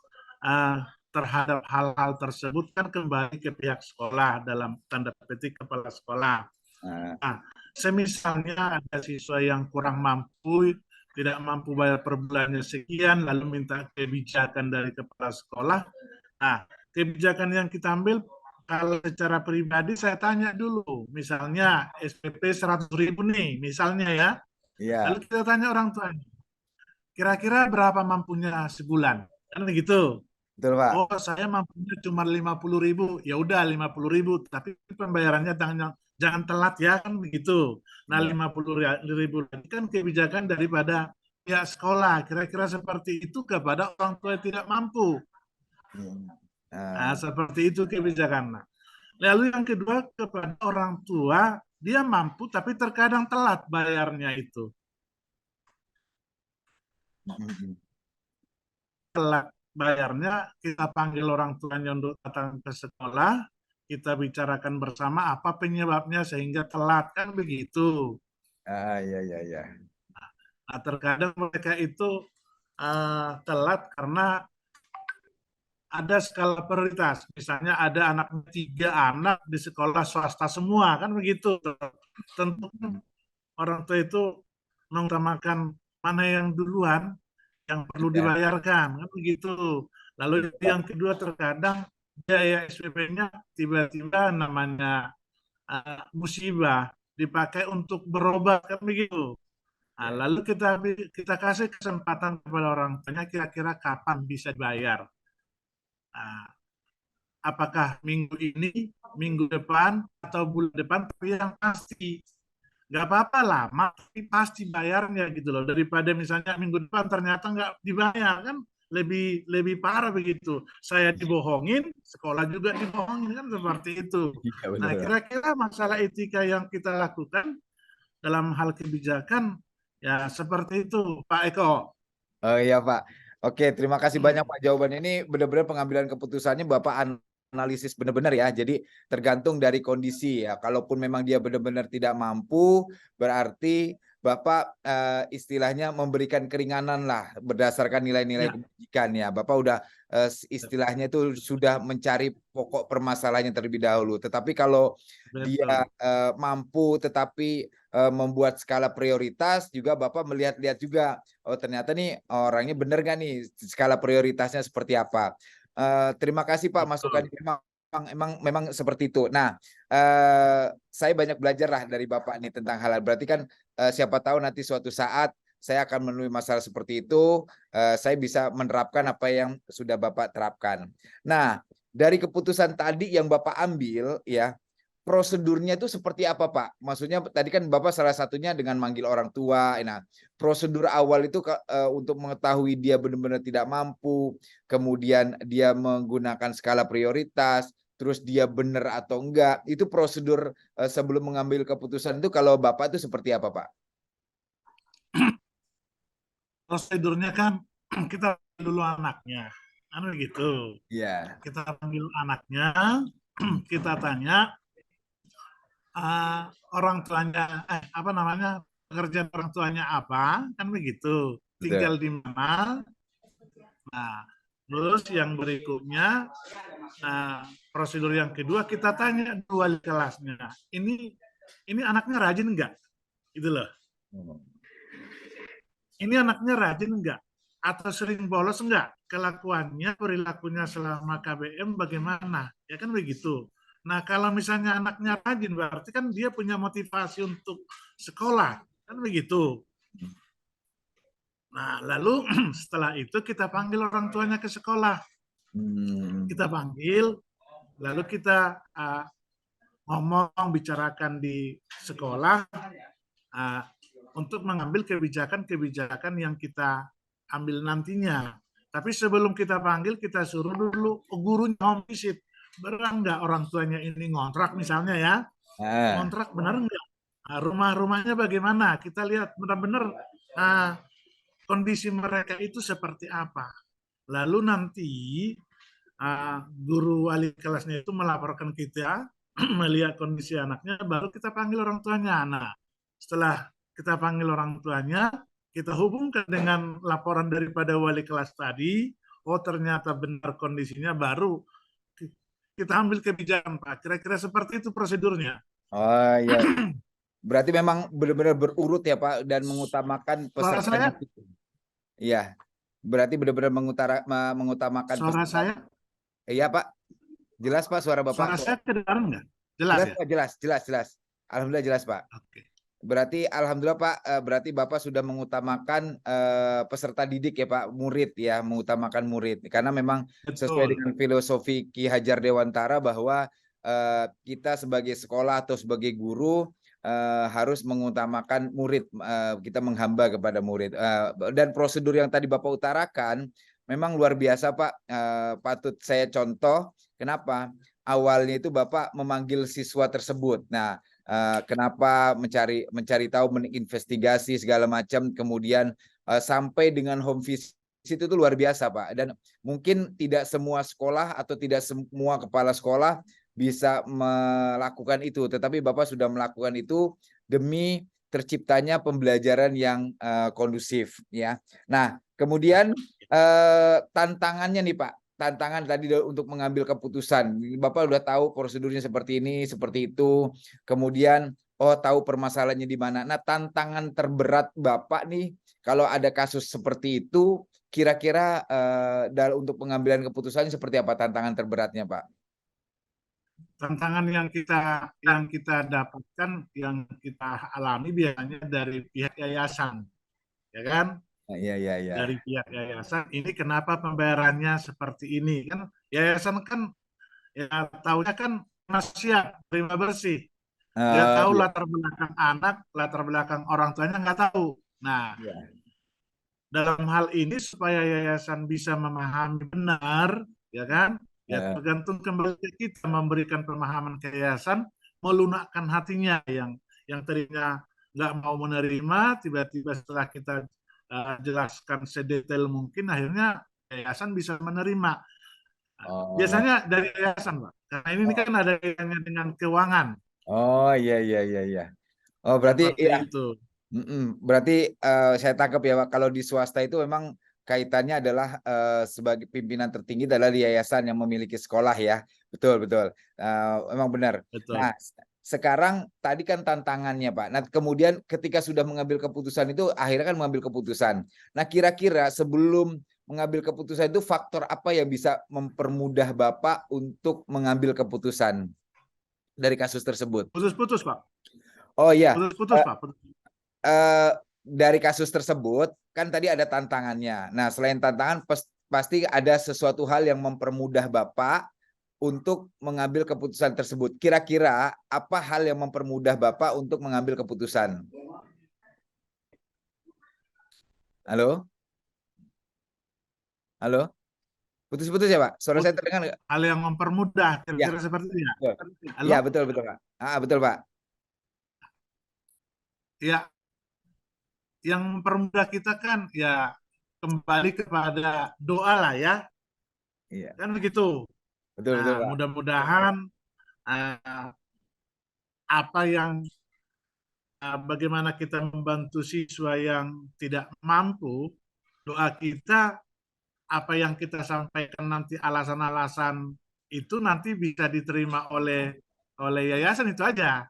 terhadap hal-hal tersebut kan kembali ke pihak sekolah dalam tanda petik kepala sekolah. Nah, semisalnya ada siswa yang kurang mampu, tidak mampu bayar per bulannya sekian, lalu minta kebijakan dari kepala sekolah. Nah, kebijakan yang kita ambil, kalau secara pribadi saya tanya dulu, misalnya SPP 100.000 nih, misalnya ya. Iya. Lalu kita tanya orang tuanya, kira-kira berapa mampunya sebulan? Kan begitu. Betul, Pak. Oh, saya mampunya cuma 50.000. Ya udah 50.000, tapi pembayarannya jangan telat ya, kan begitu. Nah, Iya. 50.000 lagi kan kebijakan daripada pihak sekolah. Kira-kira seperti itu kepada orang tua yang tidak mampu. Nah, seperti itu kebijakan. Lalu yang kedua, kepada orang tua, dia mampu tapi terkadang telat bayarnya itu. Telat bayarnya, kita panggil orang tuanya untuk datang ke sekolah, kita bicarakan bersama apa penyebabnya sehingga telat, kan begitu. Iya. Nah, terkadang mereka itu telat karena ada skala prioritas. Misalnya ada anaknya 3 anak di sekolah swasta semua, kan begitu. Tentu orang tua itu mengutamakan mana yang duluan yang perlu Iya. dibayarkan, kan begitu. Lalu yang kedua, terkadang biaya SPP-nya tiba-tiba namanya musibah dipakai untuk berobat, kan begitu. Nah, lalu kita kasih kesempatan kepada orang tuanya kira-kira kapan bisa dibayar. Nah, apakah minggu ini, minggu depan, atau bulan depan, tapi yang pasti nggak apa-apa lama, tapi pasti bayarnya gitu loh. Daripada misalnya minggu depan ternyata nggak dibayar, kan lebih parah begitu. Saya dibohongin, sekolah juga dibohongin, kan seperti itu. Iya, Nah, benar. kira-kira masalah etika yang kita lakukan dalam hal kebijakan ya seperti itu, Pak Eko. Oh iya, Pak. Oke, terima kasih banyak Pak. Jawaban ini benar-benar pengambilan keputusannya Bapak analisis benar-benar ya. Jadi tergantung dari kondisi ya. Kalaupun memang dia benar-benar tidak mampu, berarti Bapak istilahnya memberikan keringanan lah berdasarkan nilai-nilai Ya, kebijakan ya. Bapak udah istilahnya itu sudah mencari pokok permasalahannya terlebih dahulu. Tetapi kalau dia betul. mampu tetapi membuat skala prioritas juga Bapak melihat-lihat juga, oh ternyata nih orangnya bener nggak nih skala prioritasnya seperti apa. Terima kasih Pak masukannya, memang seperti itu. Nah, saya banyak belajar lah dari Bapak nih tentang hal berarti kan siapa tahu nanti suatu saat saya akan menemui masalah seperti itu, saya bisa menerapkan apa yang sudah Bapak terapkan. Nah, dari keputusan tadi yang Bapak ambil ya, prosedurnya itu seperti apa, Pak? Maksudnya tadi kan Bapak salah satunya dengan manggil orang tua. Nah, prosedur awal itu untuk mengetahui dia benar-benar tidak mampu, kemudian dia menggunakan skala prioritas, terus dia benar atau enggak, itu prosedur sebelum mengambil keputusan itu kalau Bapak itu seperti apa, Pak? Prosedurnya kan kita dulu anaknya, anu gitu. Iya. Kita panggil anaknya, kita tanya orang tuanya, apa namanya, pekerjaan orang tuanya apa, kan begitu. Betul. Tinggal di mana. Nah, terus yang berikutnya, prosedur yang kedua kita tanya dua wali kelasnya. Ini anaknya rajin enggak? Gitu loh. Ini anaknya rajin enggak? Atau sering bolos enggak? Kelakuannya, perilakunya selama KBM bagaimana? Ya kan begitu. Nah, kalau misalnya anaknya rajin, berarti kan dia punya motivasi untuk sekolah. Kan begitu. Nah, lalu setelah itu kita panggil orang tuanya ke sekolah. Kita panggil, lalu kita ngomong, bicarakan di sekolah untuk mengambil kebijakan-kebijakan yang kita ambil nantinya. Tapi sebelum kita panggil, kita suruh dulu gurunya home visit. Benar nggak orang tuanya ini ngontrak misalnya ya? Ngontrak benar nggak? Rumah-rumahnya bagaimana? Kita lihat benar-benar kondisi mereka itu seperti apa. Lalu nanti guru wali kelasnya itu melaporkan kita, melihat kondisi anaknya, baru kita panggil orang tuanya. Nah, setelah kita panggil orang tuanya, kita hubungkan dengan laporan daripada wali kelas tadi, oh ternyata benar kondisinya, baru kita ambil kebijakan, Pak. Kira-kira seperti itu prosedurnya. Oh iya. Berarti memang benar-benar berurut ya Pak, dan mengutamakan Suara peserta saya? didik. Iya. Berarti benar-benar mengutamakan Suara peserta. saya? Iya Pak. Jelas Pak suara Bapak? Suara saya kedengaran nggak? Jelas Jelas ya? Pak, jelas. Alhamdulillah jelas Pak. Oke. Berarti alhamdulillah Pak, berarti Bapak sudah mengutamakan peserta didik ya Pak, murid ya, mengutamakan murid. Karena memang sesuai Betul. dengan filosofi Ki Hajar Dewantara bahwa kita sebagai sekolah atau sebagai guru harus mengutamakan murid, kita menghamba kepada murid. Dan prosedur yang tadi Bapak utarakan memang luar biasa Pak, patut saya contoh. Kenapa? Awalnya itu Bapak memanggil siswa tersebut. Nah, kenapa mencari tahu, meninvestigasi segala macam, kemudian sampai dengan home visit itu luar biasa Pak. Dan mungkin tidak semua sekolah atau tidak semua kepala sekolah bisa melakukan itu, tetapi Bapak sudah melakukan itu demi terciptanya pembelajaran yang kondusif ya. Nah, kemudian tantangannya nih Pak, tantangan tadi untuk mengambil keputusan. Bapak udah tahu prosedurnya seperti ini, seperti itu. Kemudian tahu permasalahannya di mana. Nah, tantangan terberat Bapak nih kalau ada kasus seperti itu, kira-kira untuk pengambilan keputusan seperti apa tantangan terberatnya, Pak? Tantangan yang kita dapatkan, yang kita alami biasanya dari pihak yayasan, ya kan? Iya. Dari pihak yayasan, ini kenapa pembayarannya seperti ini? Kan yayasan kan ya tahunya kan masih terima bersih. Dia tahu Iya. latar belakang anak, latar belakang orang tuanya nggak tahu. Nah, Iya. dalam hal ini supaya yayasan bisa memahami benar, ya kan? Ya tergantung kembali ke kita memberikan pemahaman ke yayasan, melunakkan hatinya yang tadinya nggak mau menerima, tiba-tiba setelah kita jelaskan sedetail mungkin, akhirnya yayasan bisa menerima. Oh. Biasanya dari yayasan, Pak. Karena ini kan ada kaitannya dengan keuangan. Oh iya. Oh berarti Seperti iya. itu. Berarti saya tangkap ya Pak, kalau di swasta itu memang kaitannya adalah sebagai pimpinan tertinggi adalah di yayasan yang memiliki sekolah ya. Betul. Memang benar. Betul. Nah, sekarang tadi kan tantangannya Pak. Nah, kemudian ketika sudah mengambil keputusan itu akhirnya kan mengambil keputusan. Nah, kira-kira sebelum mengambil keputusan itu faktor apa yang bisa mempermudah Bapak untuk mengambil keputusan dari kasus tersebut? Putus-putus, Pak. Oh iya. Putus-putus, Pak. Dari kasus tersebut kan tadi ada tantangannya. Nah, selain tantangan pasti ada sesuatu hal yang mempermudah Bapak untuk mengambil keputusan tersebut. Kira-kira apa hal yang mempermudah Bapak untuk mengambil keputusan? Halo? Halo? Putus-putus ya, Pak? Suara saya terdengar nggak? Hal yang mempermudah, Ya. kira-kira seperti itu ya? Halo? Ya, betul Pak. Betul Pak. Ya, yang mempermudah kita kan ya kembali kepada doa lah ya. Iya. Kan begitu. Betul Nah, Pak. mudah-mudahan apa yang bagaimana kita membantu siswa yang tidak mampu, doa kita, apa yang kita sampaikan nanti alasan-alasan itu nanti bisa diterima oleh yayasan itu aja.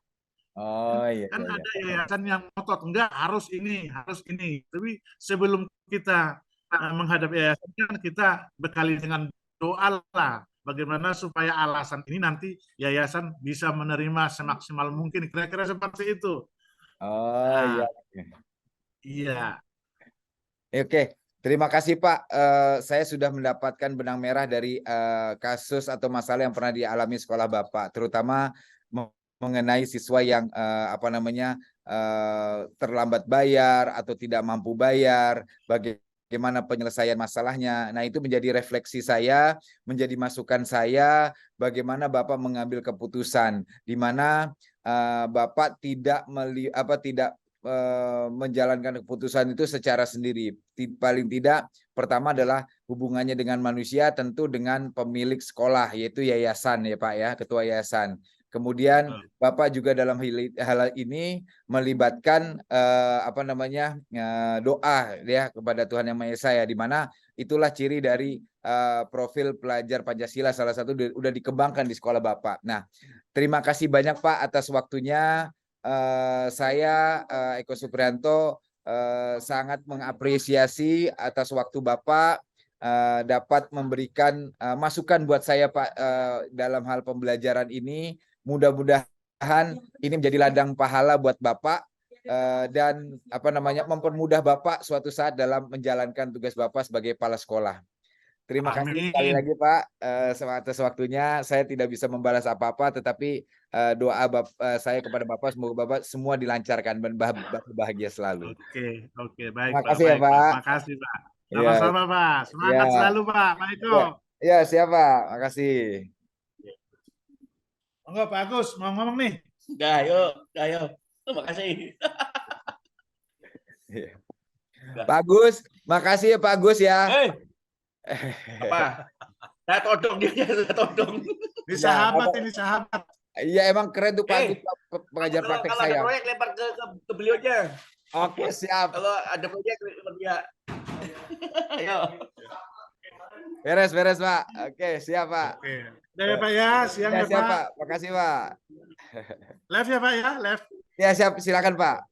Oh iya. Kan ada yayasan yang ngotot, enggak harus ini. Tapi sebelum kita menghadap yayasan kan kita bekali dengan doa lah. Bagaimana supaya alasan ini nanti yayasan bisa menerima semaksimal mungkin. Kira-kira seperti itu. Oh iya. Iya. Oke, terima kasih Pak. Saya sudah mendapatkan benang merah dari kasus atau masalah yang pernah dialami sekolah Bapak, terutama mengenai siswa yang terlambat bayar atau tidak mampu bayar, bagaimana penyelesaian masalahnya. Nah, itu menjadi refleksi saya, menjadi masukan saya, bagaimana Bapak mengambil keputusan, di mana Bapak tidak menjalankan keputusan itu secara sendiri. Paling tidak, pertama adalah hubungannya dengan manusia, tentu dengan pemilik sekolah, yaitu yayasan ya Pak ya, ketua yayasan. Kemudian Bapak juga dalam hal ini melibatkan doa ya kepada Tuhan Yang Maha Esa ya, di mana itulah ciri dari profil pelajar Pancasila salah satu udah dikembangkan di sekolah Bapak. Nah, terima kasih banyak Pak atas waktunya. Saya Eko Supriyanto sangat mengapresiasi atas waktu Bapak dapat memberikan masukan buat saya Pak dalam hal pembelajaran ini. Mudah-mudahan ini menjadi ladang pahala buat Bapak dan mempermudah Bapak suatu saat dalam menjalankan tugas Bapak sebagai kepala sekolah. Terima kasih sekali lagi Pak atas waktunya. Saya tidak bisa membalas apa-apa, tetapi doa saya kepada Bapak semoga Bapak semua dilancarkan dan bahagia selalu. Oke, baik Terima kasih ya Pak. Makasih Pak. Sama-sama Pak. Semangat selalu Pak. Pak Eko. Ya, siap Pak. Makasih. Enggak, Pak Agus mau ngomong nih. Ayo. Terima kasih. Pak Agus, makasih ya Pak Agus ya. Apa? Saya todong dia, saya todong. Ini sahabat. Iya emang keren tuh Pak Agus, pengajar praktek kalau saya. Kalau ada proyek lempar ke beliau aja. Oke, siap. Kalau ada proyek lempar dia. Ayo. Beres Pak. Oke, siap Pak. Oke. Udah ya Pak ya, siang ya siap, Pak. Makasih Pak. Live ya Pak ya, live. Ya siap, silakan Pak.